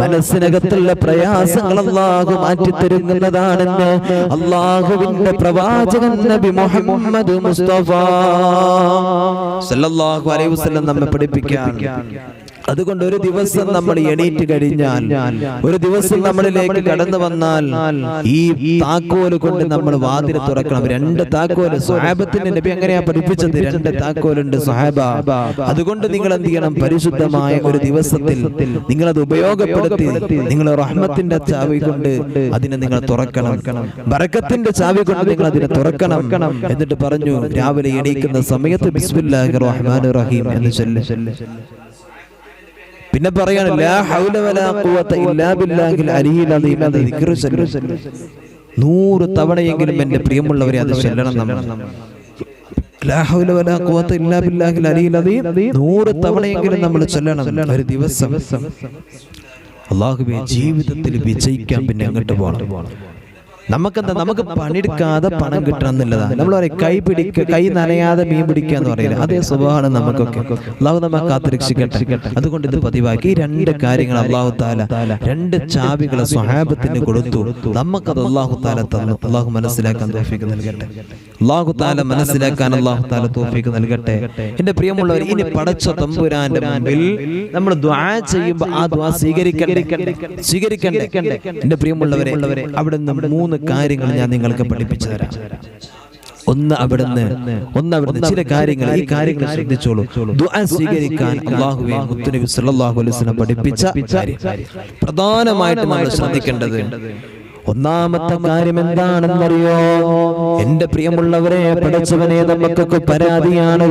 മനസ്സിനകത്തുള്ള പ്രയാസങ്ങൾ അല്ലാഹു മാറ്റിത്തരുന്നതാണെന്ന് അല്ലാഹുവിന്റെ പ്രവാചകൻ നബി മുഹമ്മദ് മുസ്തഫ സല്ലല്ലാഹു അലൈഹി വസല്ലം നമ്മെ പഠിപ്പിക്കാൻ. അതുകൊണ്ട് ഒരു ദിവസം നമ്മൾ എണീറ്റ് കഴിഞ്ഞാൽ, ഒരു ദിവസം നമ്മളിലേക്ക് കടന്നു വന്നാൽ ഈ താക്കോല് കൊണ്ട് നമ്മൾ വാതിൽ തുറക്കണം. 2 താക്കോല് സ്വഹാബത്തിന്റെ നബി അങ്ങനെയാ പഠിപ്പിച്ചത്. 2 താക്കോലുണ്ട് സ്വഹാബ. അതുകൊണ്ട് നിങ്ങൾ എന്ത് ചെയ്യണം? പരിശുദ്ധമായ ഒരു ദിവസത്തിൽ നിങ്ങൾ അത് ഉപയോഗപ്പെടുത്തി നിങ്ങൾ റഹ്മത്തിന്റെ ചാവി കൊണ്ട് അതിനെ നിങ്ങൾ തുറക്കണം, ബറക്കത്തിന്റെ ചാവി കൊണ്ട് നിങ്ങൾ അതിനെ തുറക്കണം. എന്നിട്ട് പറഞ്ഞു, രാവിലെ എണീക്കുന്ന സമയത്ത് ബിസ്മില്ലാഹിർ റഹ്മാനിർ റഹീം എന്ന് ചൊല്ല്. പിന്നെ പറയാണ് ലാ ഹൗല വലാ ഖുവത ഇല്ലാ ബില്ലാഹിൽ അലിയിൽ അദീം എന്ന ദിക്ർ ചൊല്ല്. 100 തവണയെങ്കിലും എൻ്റെ പ്രിയമുള്ളവരെ അത് ചൊല്ലണം. നമ്മൾ ലാ ഹൗല വലാ ഖുവത ഇല്ലാ ബില്ലാഹിൽ അലിയിൽ അദീം 100 തവണയെങ്കിലും നമ്മൾ ചൊല്ലണം ഒരു ദിവസം. അല്ലാഹുവേ, ജീവിതത്തിൽ വിജയിക്കാൻ പിന്നെ എങ്ങോട്ട് പോകണം? നമുക്കെന്താ, നമുക്ക് പണിയെടുക്കാതെ പണം കിട്ടണം എന്നുള്ളതാണ്. നമ്മൾ പറയും കൈ നനയാതെ മീൻ പിടിക്കുക എന്ന് പറയില്ല, അതേ സ്വഭാവമാണ് നമുക്കൊക്കെ. അല്ലാഹു നമ്മെ കാത്തുരക്ഷിക്കട്ടെ. അതുകൊണ്ട് ഇത് പതിവാക്കി. 2 കാര്യങ്ങൾ അല്ലാഹു തആല 2 ചാവികളെ സ്വഹാബത്തിന് കൊടുത്തു. നമുക്കത് അല്ലാഹു തആല തന്നു. അല്ലാഹു മനസ്സിലാക്കാൻ തൗഫീഖ് നൽകട്ടെ. അല്ലാഹു തആല മനസ്സിലാക്കാൻ അല്ലാഹു തആല തൗഫീഖ് നൽകട്ടെ. എൻ്റെ പ്രിയമുള്ളവർ, ഇനി പടച്ച തമ്പുരാന്റെ മുമ്പിൽ നമ്മൾ ദുആ ചെയ്യുമ്പോൾ ആ ദുആ സ്വീകരിക്കണ്ടേ? എൻ്റെ പ്രിയമുള്ളവരെ, അവിടെ നിന്ന് 3 കാര്യങ്ങൾ ഞാൻ നിങ്ങൾക്ക് പഠിപ്പിച്ചു തരാം. ഒന്ന് അവിടുന്ന് ചില കാര്യങ്ങൾ, ഈ കാര്യങ്ങൾ ശ്രദ്ധിച്ചോളൂ. ദുആ സ്വീകരിക്കാൻ അല്ലാഹുവേ മുത്തുനബി സല്ലല്ലാഹു അലൈഹി വസല്ലം പഠിപ്പിച്ച പ്രധാനമായിട്ട് നമ്മൾ ശ്രദ്ധിക്കേണ്ടത് ഒന്നാമത്തെ കാര്യം എന്താണെന്നറിയോ? എന്റെ പ്രിയമുള്ളവരെ, പഠിച്ചവനെ നമുക്കൊക്കെ പരാതിയാണ്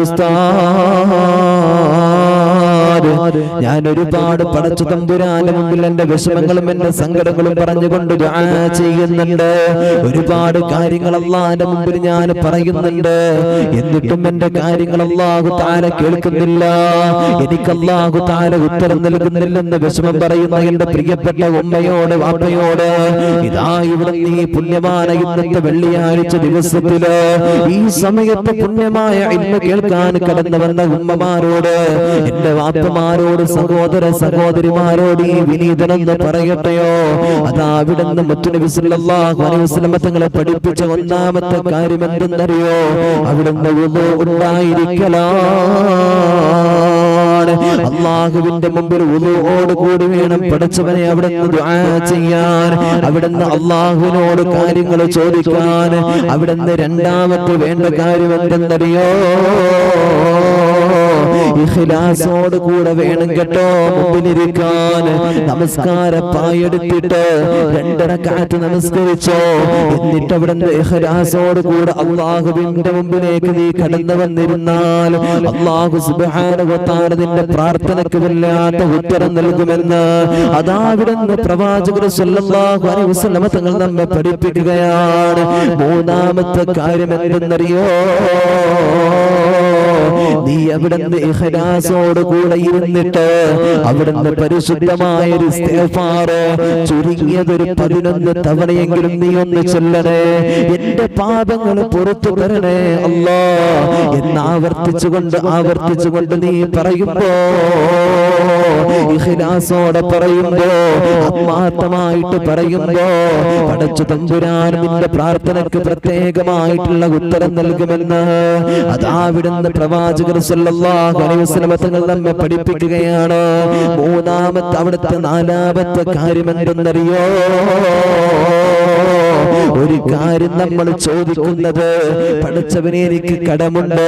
ഞാൻ ഒരുപാട് പടച്ച തമ്പുരാന്റെ മുമ്പിൽ എന്റെ വിഷമങ്ങളും എന്റെ സങ്കടങ്ങളും പറഞ്ഞുകൊണ്ട് ദുആ ചെയ്യുന്നുണ്ട്. ഒരുപാട് കാര്യങ്ങൾ അല്ലാഹുവിന്റെ മുമ്പിൽ ഞാൻ പറയുന്നുണ്ട്. എന്നിട്ടും എന്റെ കാര്യങ്ങൾ അല്ലാഹു തആല കേൾക്കുന്നില്ല, എനിക്ക് അല്ലാഹു തആല ഉത്തരം നൽകുന്നില്ലെന്ന് വിഷമം പറയുന്ന എന്റെ പ്രിയപ്പെട്ട ഉമ്മയോട് വാപ്പയോട്, ഇതാ ഇവിടെ നീ പുണ്യമായ ഇന്നത്തെ വെള്ളിയാഴ്ച ദിവസത്തില് ഈ സമയത്ത് പുണ്യമായ ഇൽമ കേൾക്കാൻ കടന്നു വന്ന ഉമ്മമാരോട്, എന്റെ വാപ്പമാരോട്, സഹോദര സഹോദരിമാരോട് ഈ വിനീതനെന്ന് പറയട്ടെയോ, അതാ അവിടുന്ന് മുത്തുനബി സല്ലല്ലാഹു അലൈഹി വസല്ലം തങ്ങളെ പഠിപ്പിച്ച ഒന്നാമത്തെ കാര്യം എന്തെന്നറിയോ? അവിടുന്ന് വുളു ഉണ്ടായിരിക്കലാണ്. അല്ലാഹുവിന്റെ മുമ്പിൽ വുളുവോട് കൂടി വേണം പടച്ചവനെ അവിടുന്ന് ദുആ ചെയ്യാൻ, അവിടുന്ന് അല്ലാഹുവിനോട് കാര്യങ്ങൾ ചോദിക്കാൻ. അവിടുന്ന് രണ്ടാമത്തെ വേണ്ട കാര്യം എന്തെന്നറിയോ? ഇഖ്ലാസോട് കൂടെ വേണം കേട്ടോ മുമ്പിലിരിക്കാൻ. നമസ്കാരപ്പായെടുത്തിട്ട് 2 റക്അത്ത് നമസ്കരിച്ചോ, എന്നിട്ട് അവിടുന്ന് ഇഖ്ലാസോട് കൂടെ അല്ലാഹുവിന്റെ മുമ്പിലേക്ക് നീ കടന്നു വന്നിരുന്നാൽ അല്ലാഹു സുബ്ഹാനഹു വ തആല നിന്റെ പ്രാർത്ഥനയ്ക്ക് വല്ലാത്ത ഉത്തരം നൽകുമെന്ന് അതാ അവിടുന്ന് പ്രവാചകർ സല്ലല്ലാഹു അലൈഹി വസല്ലം തങ്ങൾ നമ്മെ പഠിപ്പിക്കുകയാണ്. മൂന്നാമത്തെ കാര്യം എന്തെന്നറിയോ? നീ അവിടുന്ന് ഇഖ്ലാസോട് കൂടെ ഇരുന്നിട്ട് അവിടുന്ന് പരിശുദ്ധമായ ഒരു ഇസ്തിഗ്ഫാർ ചുരുങ്ങിയതൊരു 11 തവണയെങ്കിലും നീ ഒന്ന് ചൊല്ലണേ. എന്റെ പാപങ്ങൾ പുറത്തു തരണേ അല്ലാ എന്ന് ആവർത്തിച്ചുകൊണ്ട് നീ പറയുമ്പോ, ഇഖ്ലാസോടെ പറയുമ്പോ, ആത്മാർത്ഥമായിട്ട് പറയുമ്പോ, പടച്ച തമ്പുരാൻ നിന്റെ പ്രാർത്ഥനയ്ക്ക് പ്രത്യേകമായിട്ടുള്ള ഉത്തരം നൽകുമെന്ന് അതാ അവിടുന്ന് പ്രവാചകർ സല്ലല്ലാഹു അലൈഹി വസല്ലം തങ്ങൾ നമ്മെ പഠിപ്പിക്കുകയാണ്. മൂന്നാമത്തെ അവിടുത്തെ നാലാമത്തെ കാര്യം എന്തെന്നറിയോ? ഒരു കാര്യം നമ്മൾ ചോദിക്കുന്നത്, പടച്ചവനെ എനിക്ക് കടമുണ്ട്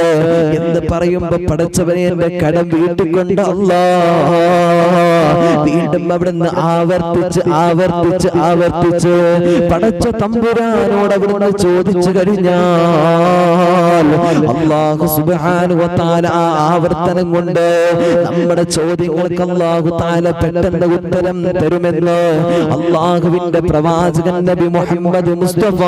എന്ന് പറയുമ്പോ, പടച്ചവനെ എന്റെ കടം വീട്ടിക്കൊണ്ട് അല്ലാഹ് വീണ്ടും അവിടുന്ന് ആവർത്തിച്ച് പടച്ച തമ്പുരാനോട് അവിടുന്ന് ചോദിച്ചു കഴിഞ്ഞാൽ അല്ലാഹു സുബ്ഹാനഹു വ തആല ആ ആവർത്തനം കൊണ്ട് നമ്മുടെ ചോദ്യങ്ങൾക്ക് അല്ലാഹു തആല പെട്ടെന്ന് ഉത്തരം തരുമെന്ന് അല്ലാഹുവിന്റെ പ്രവാചകൻ നബി മുഹമ്മദ് മുസ്തഫ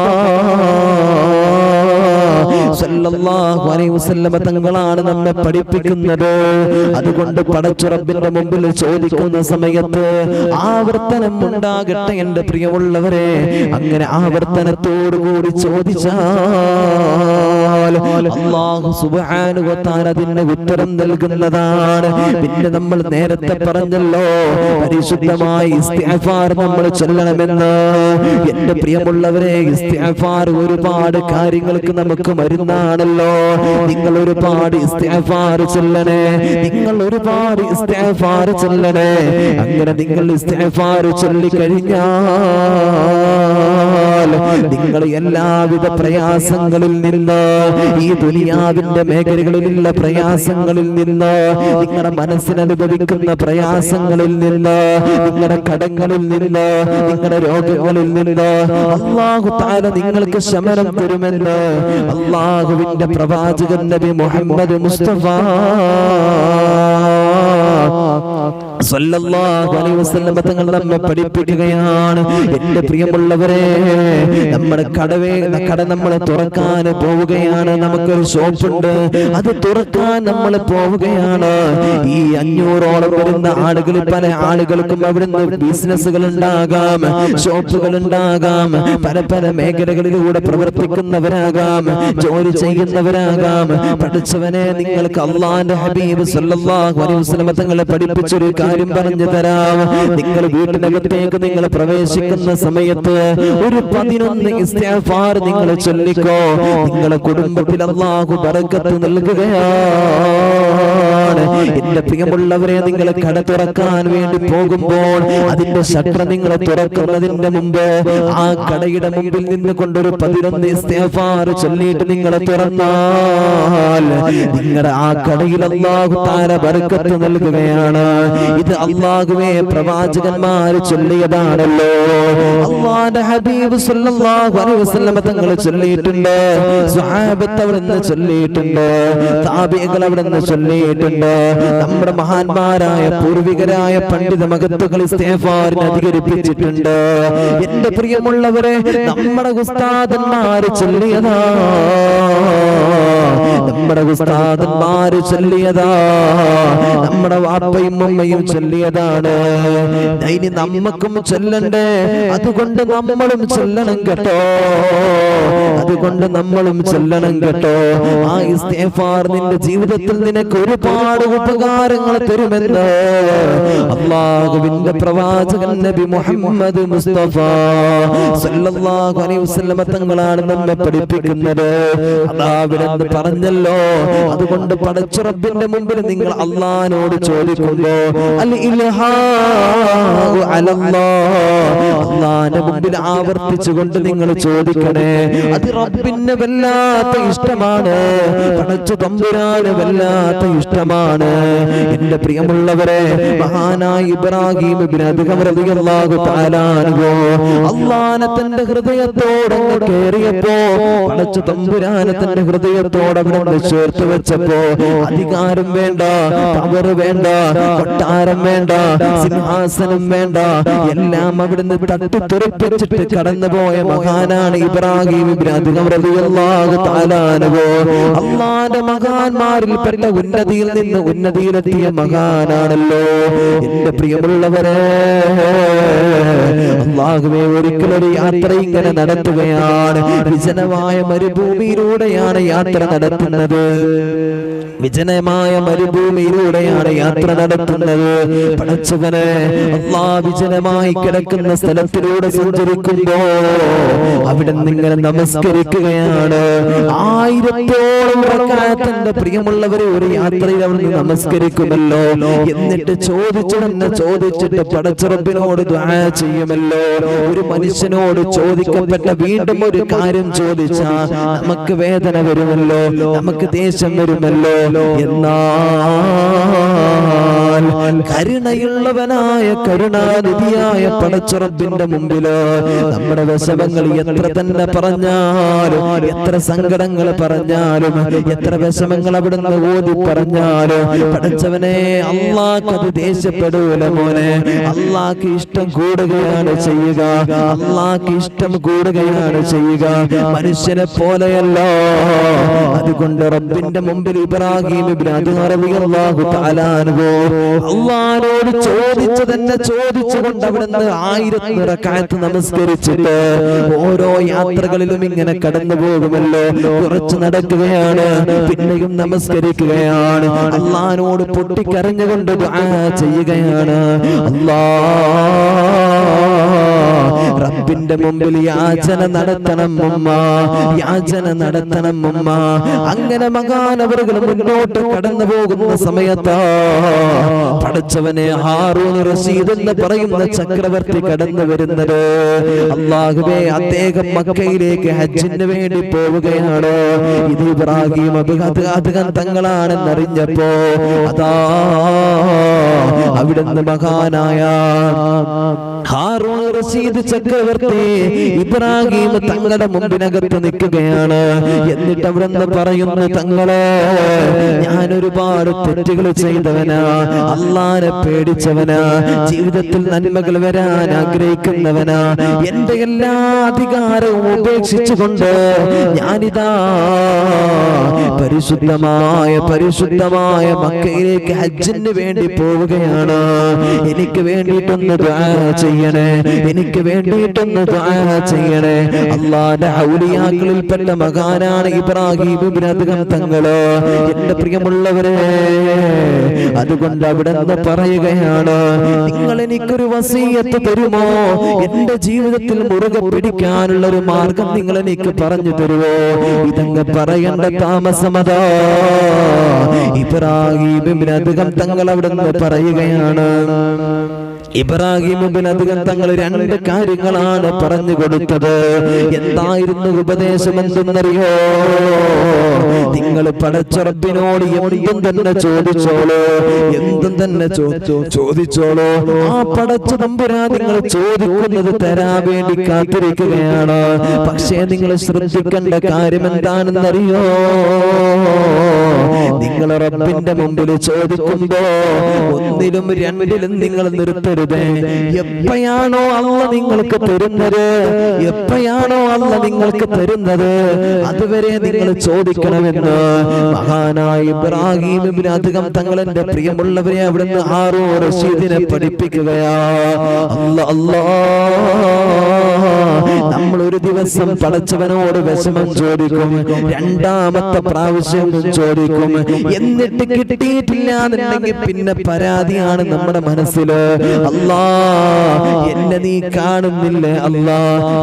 സല്ലല്ലാഹു അലൈഹി വസല്ലം തങ്ങളാണ് നമ്മെ പഠിപ്പിക്കുന്നത്. അതുകൊണ്ട് പടച്ച റബ്ബിന്റെ മുമ്പിൽ ചോദിക്കുന്ന സമയത്ത് ആവർത്തനം ഉണ്ടാകട്ടെ എന്റെ പ്രിയമുള്ളവരെ. അങ്ങനെ ആവർത്തനത്തോടുകൂടി ചോദിച്ചാൽ അല്ലാഹു സുബ്ഹാനഹു വ തആല അതിന് ഉത്തരം നൽകുന്നതാണ്. പിന്നെ നമ്മൾ നേരത്തെ പറഞ്ഞല്ലോ പരിശുദ്ധമായ ഇസ്തിഗ്ഫാർ നമ്മൾ ചൊല്ലണമെന്ന്. എന്റെ പ്രിയമുള്ളവരെ, ഇസ്തിഗ്ഫാർ ഒരുപാട് കാര്യങ്ങൾക്ക് നമുക്ക് മരുന്നാണല്ലോ. നിങ്ങൾ ഒരുപാട് ഇസ്തിഗ്ഫാർ ചൊല്ലണേ, നിങ്ങൾ ഒരുപാട് ഇസ്തിഗ്ഫാർ ചൊല്ലണേ. അങ്ങനെ നിങ്ങൾ ഇസ്തിഗ്ഫാർ ചൊല്ലിക്കഴിഞ്ഞാൽ നിങ്ങൾ എല്ലാവിധ പ്രയാസങ്ങളിൽ നിന്ന്, ഈ ദുനിയാവിന്റെ മേഖലകളിലുള്ള പ്രയാസങ്ങളിൽ നിന്ന്, നിങ്ങളുടെ മനസ്സിനനുഭവിക്കുന്ന പ്രയാസങ്ങളിൽ നിന്ന്, നിങ്ങളുടെ കടങ്ങളിൽ നിന്ന്, നിങ്ങളുടെ രോഗങ്ങളിൽ നിന്ന് അല്ലാഹു തആല നിങ്ങൾക്ക് ശമനം തരുമെന്ന് അല്ലാഹുവിന്റെ പ്രവാചകൻ നബി മുഹമ്മദ് മുസ്തഫ സല്ലല്ലാഹു അലൈഹി വസല്ലം തങ്ങൾ നമ്മെ പഠിപ്പിക്കുകയാണ്. എന്റെ പ്രിയമുള്ളവരെ, നമ്മുടെ കട നമ്മൾ തുറക്കാൻ പോവുകയാണ്. നമുക്കൊരു ഷോപ്പുണ്ട്, അത് തുറക്കാൻ നമ്മൾ പോവുകയാണ്. ഈ 500ഓളം വരുന്ന ആളുകൾ, പല ആളുകൾക്കും അവിടുന്ന് ബിസിനസ്സുകൾ ഉണ്ടാകാം, ഷോപ്പുകൾ ഉണ്ടാകാം, പല പല മേഖലകളിലൂടെ പ്രവർത്തിക്കുന്നവരാകാം, ജോലി ചെയ്യുന്നവരാകാം. പഠിച്ചവനെ, നിങ്ങൾക്ക് അല്ലാഹുവിന്റെ ഹബീബ് സല്ലല്ലാഹു അലൈഹി വസല്ലം തങ്ങളെ പഠിപ്പിച്ചൊരു കാര്യം പറഞ്ഞു തരാം. നിങ്ങൾ വീട്ടിനകത്തേക്ക് നിങ്ങൾ പ്രവേശിക്കുന്ന സമയത്ത് ഒരു 11 ഇസ്തിഗ്ഫാർ നിങ്ങൾ ചൊല്ലിക്കോ. നിങ്ങളുടെ കുടുംബത്തിൽ അല്ലാഹു ബറക്കത്ത് നൽകുകയാണ്. എന്റെ പ്രിയമുള്ളവരെ, നിങ്ങൾ കട തുറക്കാൻ വേണ്ടി പോകുമ്പോൾ അതിന്റെ ഷട്ടർ നിങ്ങൾ തുറക്കുന്നതിന്റെ മുമ്പ് ആ കടയുടെ മുമ്പിൽ നിന്ന് കൊണ്ടൊരു 11 ഇസ്തിഗ്ഫാർ ചൊല്ലിയിട്ട് നിങ്ങൾ തുറന്നാൽ നിങ്ങളുടെ ആ കടയിൽ അല്ലാഹു തആല ബറക്കത്ത് നൽകുകയാണ്. ഇത് അല്ലാഹുവേ പ്രവാചകന്മാർ ചൊല്ലിയതാണല്ലോ. അല്ലാഹുവിന്റെ ഹബീബ് സല്ലല്ലാഹു അലൈഹി വസല്ലം തങ്ങൾ ചൊല്ലിയിട്ടുണ്ട്, സ്വഹാബത്ത് അവിടുന്ന് ചൊല്ലിയിട്ടുണ്ട്, താബിഈകൾ അവിടുന്ന് ചൊല്ലിയിട്ടുണ്ട്. നമ്മുടെ മഹാന്മാരായ പൂർവികരായ പണ്ഡിത മഹത്തുക്കൾ ഇസ്തിഗ്ഫാറിനെ അധികരിപ്പിച്ചിട്ടുണ്ട്. എന്റെ പ്രിയമുള്ളവരെ, നമ്മുടെ ഉസ്താദന്മാർ ചൊല്ലിയതാ, നമ്മുടെ ഉസ്താദന്മാർ ചൊല്ലിയതാ, നമ്മുടെ വാപ്പയും ഉമ്മയും ചൊല്ലിയതാണ്. ഇനി നമുക്കും ചൊല്ലണ്ടേ? അതുകൊണ്ട് നമ്മളും ചൊല്ലണം കേട്ടോ, അതുകൊണ്ട് നമ്മളും ചൊല്ലണം കേട്ടോ. ആ ഇസ്തിഗ്ഫാർ നിന്റെ ജീവിതത്തിൽ നിനക്ക് ഒരുപാട് ഉപകാരങ്ങൾ തരുമെന്ന് അല്ലാഹുവിന്റെ പ്രവാചകൻ നബി മുഹമ്മദ് മുസ്തഫ സല്ലല്ലാഹു അലൈഹി വസല്ലം തങ്ങളാണ് നമ്മെ പഠിപ്പിക്കുന്നത്. അല്ലാഹുവിനോട് പറഞ്ഞല്ലോ. അതുകൊണ്ട് പടച്ച റബ്ബിന്റെ മുമ്പിൽ നിങ്ങൾ അല്ലാഹുവിനോട് ചോദിക്കുമ്പോ അൽ ഇൽഹാഉ അലല്ലാഹ്, അല്ലാഹുവിന്റെ മുമ്പിൽ ആവർത്തിച്ചുകൊണ്ട് നിങ്ങൾ ചോദിക്കണേ. അത് റബ്ബിന് വല്ലാത്ത ഇഷ്ടമാണ്, പടച്ച തമ്പുരാന് വല്ലാത്ത ഇഷ്ടമാണ്. എന്റെ പ്രിയമുള്ളവരെ, മഹാനായ ഇബ്രാഹിം ഇബ്നു അദ്ഹം റളിയല്ലാഹു തആല അൻഹു അല്ലാഹുവിനെ തന്റെ ഹൃദയത്തോട് കേറിയപ്പോ, പടച്ച തമ്പുരാനെ തന്റെ ഹൃദയത്തോട് അവിടെ ചേർത്ത് വെച്ചപ്പോ അധികാരം വേണ്ട, പവർ വേണ്ട, കൊട്ടാരം വേണ്ട, സിംഹാസനം വേണ്ട, എല്ലാം അവിടുന്ന് തട്ടിത്തെറിപ്പിച്ചിട്ട് കടന്നുപോയ മഹാനാണ് ഇബ്രാഹിം ഇബ്നു അദ്ഹം റളിയല്ലാഹു തആല അൻഹു. അല്ലാഹുവിന്റെ മഹാന്മാരിൽപ്പെട്ട ഉന്നതിയിൽ നിന്ന് ഉന്നതിയിലെത്തിയ മഹാനാണല്ലോ. എന്റെ പ്രിയമുള്ളവരെ, അല്ലാഹുവേ, ഒരിക്കലൊരു യാത്ര ഇങ്ങനെ നടത്തുകയാണ്. വിജനമായ മരുഭൂമിയിലൂടെയാണ് യാത്ര നടത്തുന്നത്, വിജനമായ മരുഭൂമിയിലൂടെയാണ് യാത്ര നടത്തുന്നത്. പടച്ചവനെ, അല്ലാഹ് വിജനമായി കിടക്കുന്ന സ്ഥലത്തിലൂടെ സഞ്ചരിക്കുമ്പോ അവിടെ നിങ്ങൾ നമസ്കരിക്കുകയാണ്. 1000ഓളം റക്അത്തിന്റെ പ്രിയമുള്ളവരെ ഒരു യാത്രയിൽ അവർ കിടന്ന് നമസ്കരിക്കുമല്ലോ, എന്നിട്ട് ചോദിച്ചിട്ട് പടച്ച റബ്ബിനോട് ദുആ ചെയ്യുമല്ലോ. ഒരു മനുഷ്യനോട് ചോദിക്കപ്പെട്ട വീണ്ടും ഒരു കാര്യം ചോദിച്ചാൽ നമുക്ക് വേദന വരുമല്ലോ, നമുക്ക് ദേഷ്യം വരുമല്ലോ. എന്നാൽ കരുണയുള്ളവനായ കരുണാനിധിയായ പടച്ച റബ്ബിന്റെ മുമ്പില് നമ്മുടെ വിഷമങ്ങൾ എത്ര തന്നെ പറഞ്ഞാലും, എത്ര സങ്കടങ്ങൾ പറഞ്ഞാലും, എത്ര വിഷമങ്ങൾ അവിടുന്ന് ഓതി പറഞ്ഞാലും പടച്ചവനെ അല്ലാഹ് അത് ദേഷ്യപ്പെടൂല മോനെ. അല്ലാഹ്ക്ക് ഇഷ്ടം കൂടുകയാണ് ചെയ്യുക, അല്ലാഹ്ക്ക് ഇഷ്ടം കൂടുകയാണ് ചെയ്യുക, മനുഷ്യനെ പോലെയല്ല. അതുകൊണ്ട് റബ്ബിന്റെ മുമ്പിൽ ഇബ്രാഹിം ഇബ്നു അദ്ഹം റളിയല്ലാഹു തആല അൻഹു അല്ലാഹുവോട് ചോദിച്ചുകൊണ്ട് അവിടുന്ന് 1000 റക്അത്ത് നമസ്കരിച്ചിട്ട് ഓരോ യാത്രകളിലും ഇങ്ങനെ കടന്നു പോകുമല്ലോ. കുറച്ച് നടക്കുകയാണ്, പിന്നെയും നമസ്കരിക്കുകയാണ്, അല്ലാഹുവോട് പൊട്ടിക്കരഞ്ഞുകൊണ്ട് ദുആ ചെയ്യുകയാണ്. റബ്ബിന്റെ മുമ്പിൽ യാചന നടത്തണം ഉമ്മ, യാചന നടത്തണം ഉമ്മ. അങ്ങനെ മഹാനവറുകൾ മുന്നോട്ട് കടന്നു പോകുന്ന സമയത്ത് പടച്ചവനെ ഹാറൂൻ റഷീദ് എന്ന് പറയുന്ന ചക്രവർത്തി കടന്നു വരുന്നത്. അല്ലാഹുവേ, അദ്ദേഹം മക്കയിലേക്ക് ഹജ്ജിന് വേണ്ടി പോവുകയാണ്. ഇത് ഇബ്രാഹിം അദ്ഹം തങ്ങളാണെന്നറിഞ്ഞപ്പോ അതാ അവിടുന്ന് മഹാനായ ഹാറൂൻ റഷീദ് ചക്രവർത്തി ഇബ്രാഹിം തങ്ങളുടെ മുമ്പിനകത്ത് നിൽക്കുകയാണ്. എന്നിട്ട് അവിടുന്ന് പറയുന്നു, തങ്ങളെ, ഞാൻ ഒരുപാട് തെറ്റുകൾ ചെയ്തവനാ, അല്ലാഹനെ പേടിച്ചവനാ, ജീവിതത്തിൽ നന്മകൾ വരാൻ ആഗ്രഹിക്കുന്നവനാ. എന്റെ എല്ലാ അധികാരവും ഉപേക്ഷിച്ചുകൊണ്ട് ഞാനിതാ പരിശുദ്ധമായ മക്കയിലേക്ക് ഹജ്ജിന് വേണ്ടി പോവുകയാണ്. എനിക്ക് വേണ്ടിയിട്ടൊന്ന് ദുആ ചെയ്യണേ, എനിക്ക് വേണ്ടിയിട്ടൊന്ന് ദുആ ചെയ്യണേ. അല്ലാഹുവിന്റെ ഔലിയാക്കളിൽപ്പെട്ട മഹാനാണ് ഇബ്രാഹിം ഇബ്നു അദ്ഹം തങ്ങള്. എന്റെ പ്രിയമുള്ളവരെ, അതുകൊണ്ട് അവിടെ നിന്ന് പറയുകയാണ്, നിങ്ങൾ എനിക്കൊരു വസിയത്ത് തരുമോ? എന്റെ ജീവിതത്തിൽ മുറുകെ പിടിക്കാനുള്ള ഒരു മാർഗം നിങ്ങൾ എനിക്ക് പറഞ്ഞു തരുമോ? ഇതങ്ങ് പറയേണ്ട താമസമതാ. ഇബ്രാഹിം ഇബ്നു അദ്ഹം തങ്ങൾ അവിടെ നിന്ന് പറയുകയാണ്. ഇബ്രാഹിം ഇബ്നു അദ്ഹം തങ്ങൾ 2 കാര്യങ്ങളാണ് പറഞ്ഞു കൊടുത്തത്. എന്തായിരുന്നു ഉപദേശം എന്തെന്നറിയോ? നിങ്ങൾ പടച്ച റബ്ബിനോട് എന്തും തന്നെ ചോദിച്ചോളൂ, എന്തും തന്നെ ചോദിച്ചോളൂ. ആ പടച്ച തമ്പുരാൻ നിങ്ങൾ ചോദിക്കുന്നത് തരാൻ വേണ്ടി കാത്തിരിക്കുകയാണ്. പക്ഷേ നിങ്ങൾ ശ്രദ്ധിക്കേണ്ട കാര്യം എന്താണെന്നറിയോ? നിങ്ങൾ റബ്ബിന്റെ മുമ്പിൽ ചോദിക്കുമ്പോ ഒന്നിലും രണ്ടിലും നിങ്ങൾ നിർത്തരുത്. എപ്പോഴാണോ അല്ലാഹ് നിങ്ങൾക്ക് തരുന്നത്, എപ്പോഴാണോ അല്ലാഹ് നിങ്ങൾക്ക് തരുന്നത്, അതുവരെ നിങ്ങൾ ചോദിക്കണമെന്ന് മഹാനായ ഇബ്രാഹിം ഇബ്നു അദ്ഹം തങ്ങളുടെ പ്രിയമുള്ളവരെ അവിടുന്ന് ഹാറൂൻ റഷീദിനെ പഠിപ്പിക്കുകയാ. നമ്മൾ ഒരു ദിവസം പടച്ചവനോട് വിഷമം ചോദിക്കും, രണ്ടാമത്തെ പ്രാവശ്യം ചോദിക്കും, എന്നിട്ട് കിട്ടിയിട്ടില്ല എന്നുണ്ടെങ്കിൽ പിന്നെ പരാതിയാണ് നമ്മുടെ മനസ്സില്. അല്ലാ, എന്നെ നീ കാണുന്നില്ലേ അല്ലാ,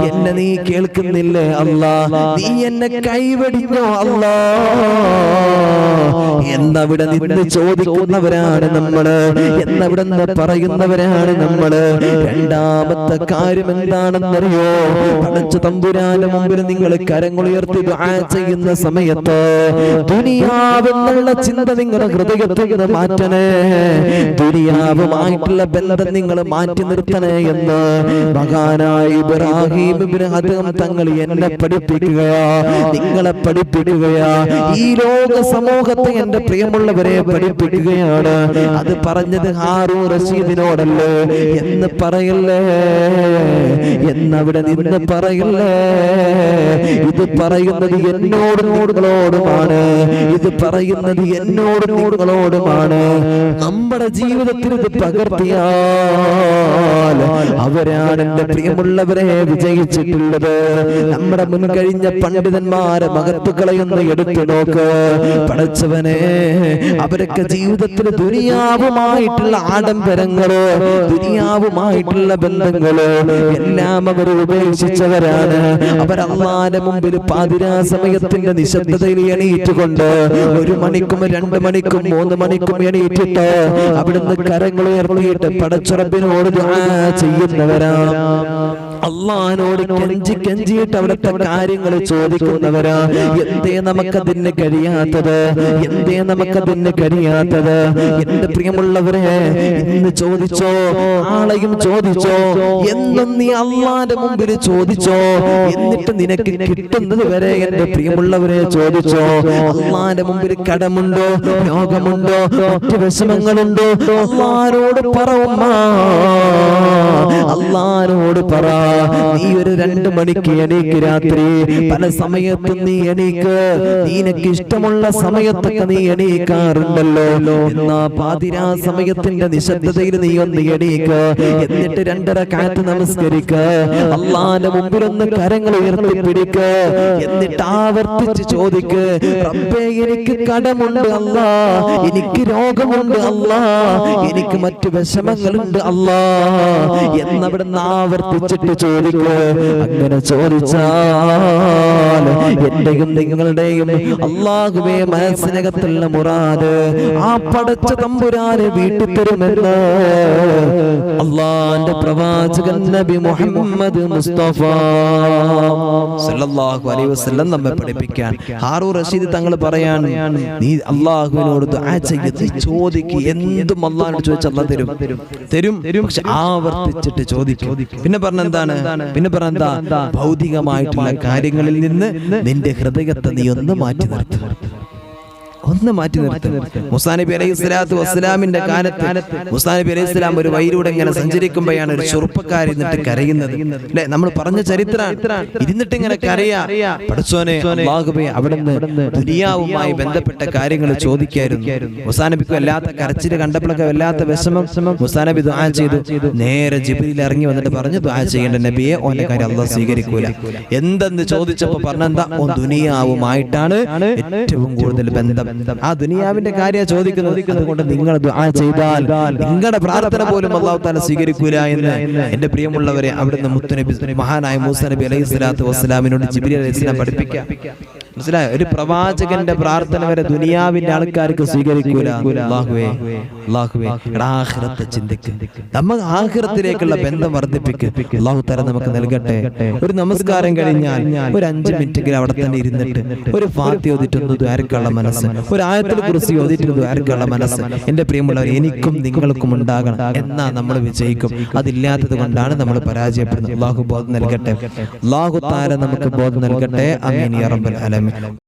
എന്നെ നീ കേൾക്കുന്നില്ലേ അല്ലാ, നീ എന്നെ കൈവടിഞ്ഞോ അല്ലാ എന്നവിടെ നിന്ന് ചോദിക്കുന്നവരാണ് നമ്മള്, എന്നവിടെ നിന്ന് പറയുന്നവരാണ് നമ്മള്. രണ്ടാമത്തെ കാര്യം എന്താണെന്നറിയോ? പടച്ച തമ്പുരാന്റെ മുമ്പിൽ നിങ്ങൾ കരങ്ങളുയർത്തി ദുആ ചെയ്യുന്ന സമയത്ത് ദുനിയാവെന്നുള്ള ചിന്ത നിങ്ങളുടെ ഹൃദയത്തിൽ നിന്ന് മാറ്റണേ, ദുനിയാവുമായിട്ടുള്ള ബന്ധം നിങ്ങൾ മാറ്റി നിർത്തണേ എന്ന് മഹാനായ ഇബ്രാഹിം ഇബ്നു അദ്ഹം തങ്ങൾ എന്നെ പഠിപ്പിക്കുകയാ, നിങ്ങളെ പഠിപ്പിക്കുകയാ, ഈ ലോക സമൂഹത്തെ എന്റെ പ്രിയമുള്ളവരെ പഠിപ്പിക്കുകയാണ്. അത് പറഞ്ഞത് ഹാറൂൻ റഷീദിനോടല്ലേ എന്ന് പറയല്ലേ, എന്നവിടെ നിന്ന് പറയല്ലേ. ഇത് പറയുന്നത് എന്നോടും നിങ്ങളോടുമാണ്, ഇത് പറയുന്നത് എന്നോടും നിങ്ങളോടുമാണ്. നമ്മുടെ ജീവിതത്തിൽ ഇത് പകർത്തിയാൽ അവരാണ് എന്റെ പ്രിയമുള്ളവരെ വിജയിച്ചിട്ടുള്ളത്. നമ്മുടെ മുൻകഴിഞ്ഞ പണ്ഡിതന്മാരെ മഹത്തുക്കളെയൊന്ന് എടുത്തു നോക്ക്. പടച്ചവനെ, അവരൊക്കെ ജീവിതത്തിൽ ദുനിയാവുമായിട്ടുള്ള ആഡംബരങ്ങള്, ദുനിയാവുമായിട്ടുള്ള ബന്ധങ്ങള് എല്ലാം അവർ ഉപേക്ഷിച്ചവരാണ്. അവർ അല്ലാഹുവിന്റെ മുമ്പിൽ പാതിരാ സമയത്തിന്റെ നിശബ്ദതയിൽ എണീറ്റുകൊണ്ട് 1 മണിക്കും 2 മണിക്കും 3 മണിക്കും എണീറ്റിട്ട് അവിടുന്ന് കരങ്ങൾ ഉയർത്തിയിട്ട് പടച്ചറബിനോട് ദുആ ചെയ്യുന്നവരാണ്. അള്ളാഹിനോട് കെഞ്ചിയിട്ട് അവിടുത്തെ കാര്യങ്ങൾ ചോദിക്കുന്നവരാ. എന്തേ നമുക്കതിന് കഴിയാത്തത്? എന്തേ നമുക്കതിന് കഴിയാത്തത്? എന്റെ പ്രിയമുള്ളവരെ, ഇന്ന് ചോദിച്ചോ, നാളെയും ചോദിച്ചോ, എന്നും നീ അള്ളാന്റെ മുമ്പിൽ ചോദിച്ചോ, എന്നിട്ട് നിനക്ക് കിട്ടുന്നത് വരെ എന്റെ പ്രിയമുള്ളവരെ ചോദിച്ചോ. അള്ളാന്റെ മുമ്പിൽ കടമുണ്ടോ, രോഗമുണ്ടോ, മറ്റു വിഷമങ്ങളുണ്ടോ? അള്ളാനോട് പറ ഉമ്മ, അള്ളാനോട് പറ. നീ ഒരു 2 മണിക്ക് എണീക്ക്, രാത്രി പല സമയത്തും നീ എണീക്ക്. നിനക്ക് ഇഷ്ടമുള്ള സമയത്തൊക്കെ നീ എണീക്കാറുണ്ടല്ലോ. എന്നാ പാതിരാ സമയത്തിന്റെ നിശബ്ദതയിൽ നീ ഒന്ന് എണീക്ക്. എന്നിട്ട് 2 റക്അത്ത് നമസ്കരിക്ക്. അള്ളാന്റെ മുമ്പിൽ ഒന്ന് കരങ്ങൾ ഉയർത്തിപ്പിടിക്ക്. എന്നിട്ട് ആവർത്തിച്ച് ചോദിക്ക്, റബ്ബേ എനിക്ക് കടമുണ്ട് അല്ലാ, എനിക്ക് രോഗമുണ്ട് അല്ലാ, എനിക്ക് മറ്റു വിഷമങ്ങളുണ്ട് അല്ലാ എന്നവിടുന്ന് ആവർത്തിച്ചിട്ട് ചോദിക്കുക. അങ്ങനെ ചോദിച്ചാൽ എന്റെയും നിങ്ങളുടെയും അല്ലാഹുവേ മനസ്സിനകത്തുള്ള മുറാദ് ആ പടച്ച തമ്പുരാനെ വീട്ടിൽ തരുമെന്ന് അല്ലാഹുവിന്റെ പ്രവാചകൻ നബി മുഹമ്മദ് മുസ്തഫ സല്ലല്ലാഹു അലൈഹി വസല്ലം നമ്മെ പഠിപ്പിക്കാൻ ഹാറൂൻ റഷീദ് തങ്ങൾ പറയാൻ, നീ അല്ലാഹുവിനോട് ദുആ ചെയ്ത് ചോദിക്ക്. എന്തും അല്ലാഹുവിനോട് ചോദിച്ചാൽ അല്ലാഹു തരും. പക്ഷെ ആവർത്തിച്ചിട്ട് ചോദിക്കും. പിന്നെ പറഞ്ഞെന്താണ്? ഭൗതികമായിട്ടുള്ള കാര്യങ്ങളിൽ നിന്ന് നിന്റെ ഹൃദയത്തെ നീ ഒന്ന് മാറ്റി നിർത്തുക. മൂസാ നബി അലൈഹി സ്വലാത്തു വസ്സലാമിന്റെ കാലത്ത് മൂസാ നബി അലൈഹി സ്വലാം ഒരു വഴിയിലൂടെ ഇങ്ങനെ സഞ്ചരിക്കുമ്പോഴാണ് ഒരു ചെറുപ്പക്കാരൻ ഇരുന്നിട്ട് കരയുന്നത്. അല്ലെ, നമ്മൾ പറഞ്ഞ ചരിത്രമാണ്. ഇരുന്നിട്ട് ഇങ്ങനെ കരയാ. പടച്ചോനെ അല്ലാഹുവേ, അവിടുന്ന് ദുനിയാവുമായി ബന്ധപ്പെട്ട കാര്യങ്ങൾ ചോദിക്കായിരുന്നു. മൂസാ നബിക്ക് വല്ലാത്ത കരച്ചിൽ കണ്ടപ്പോഴൊക്കെ വല്ലാത്ത വിഷമം. മൂസാ നബി ദുആ ചെയ്തു. നേരെ ജിബ്രീൽ ഇറങ്ങി വന്നിട്ട് പറഞ്ഞു, ദുആ ചെയ്യേണ്ട നബിയെ, ഓന്റെ കാര്യം അല്ലാഹു സ്വീകരിക്കൂല. എന്തെന്ന് ചോദിച്ചപ്പോ പറഞ്ഞെന്താ? ഓൻ ദുനിയാവുമായിട്ടാണ് ഏറ്റവും കൂടുതൽ ബന്ധം. ആ ദുനിയാവിന്റെ കാര്യം ചോദിക്കുന്നത്. അതുകൊണ്ട് നിങ്ങൾ ദുആ ചെയ്താൽ നിങ്ങളുടെ പ്രാർത്ഥന പോലും അല്ലാഹു തആല സ്വീകരിക്കൂല എന്ന് എന്റെ പ്രിയമുള്ളവരെ അവിടുന്ന് മുത്തുനബി മഹാനായ മൂസാ നബി അലൈഹി സ്വലാത്തു വസ്സലാമിനോട് ജിബ്രീൽ അലൈഹി സ്വലാം പഠിപ്പിക്കുക. മനസ്സിലായോ? ഒരു പ്രവാചകന്റെ പ്രാർത്ഥന വരെ ദുനിയാവിന്റെ ആൾക്കാർക്ക് സ്വീകരിക്കൂല. അല്ലാഹുവേ, ആഖിറത്തെ ചിന്തിക്ക്. നമ്മൾ ആഖിറത്തിലേക്കുള്ള ബന്ധം വർദ്ധിപ്പിക്ക്. അല്ലാഹു തആല നമുക്ക് നൽകട്ടെ. ഒരു നമസ്കാരം കഴിഞ്ഞാൽ ഒരു 5 മിനിറ്റെങ്കിലും അവിടെ തന്നെ ഇരുന്നിട്ട് ഒരു ഫാത്തിഹ ഓതിട്ടൊന്ന് ദുആർക്കുള്ള മനസ്സ്, ഒരു ആയത്തുൽ കുർസി ഓതിട്ട് ദുആർക്കുള്ള മനസ്സ് എന്റെ പ്രിയമുള്ളവർ എനിക്കും നിങ്ങൾക്കും ഉണ്ടാകണം. എന്നാ നമ്മൾ വിജയിക്കും. അതില്ലാത്തത് കൊണ്ടാണ് നമ്മൾ പരാജയപ്പെടുന്നത്. അല്ലാഹു ബോധം നൽകട്ടെ. അല്ലാഹു തആല നമുക്ക് ബോധം നൽകട്ടെ. ആമീൻ യാ റബ്ബൽ ആലമീൻ.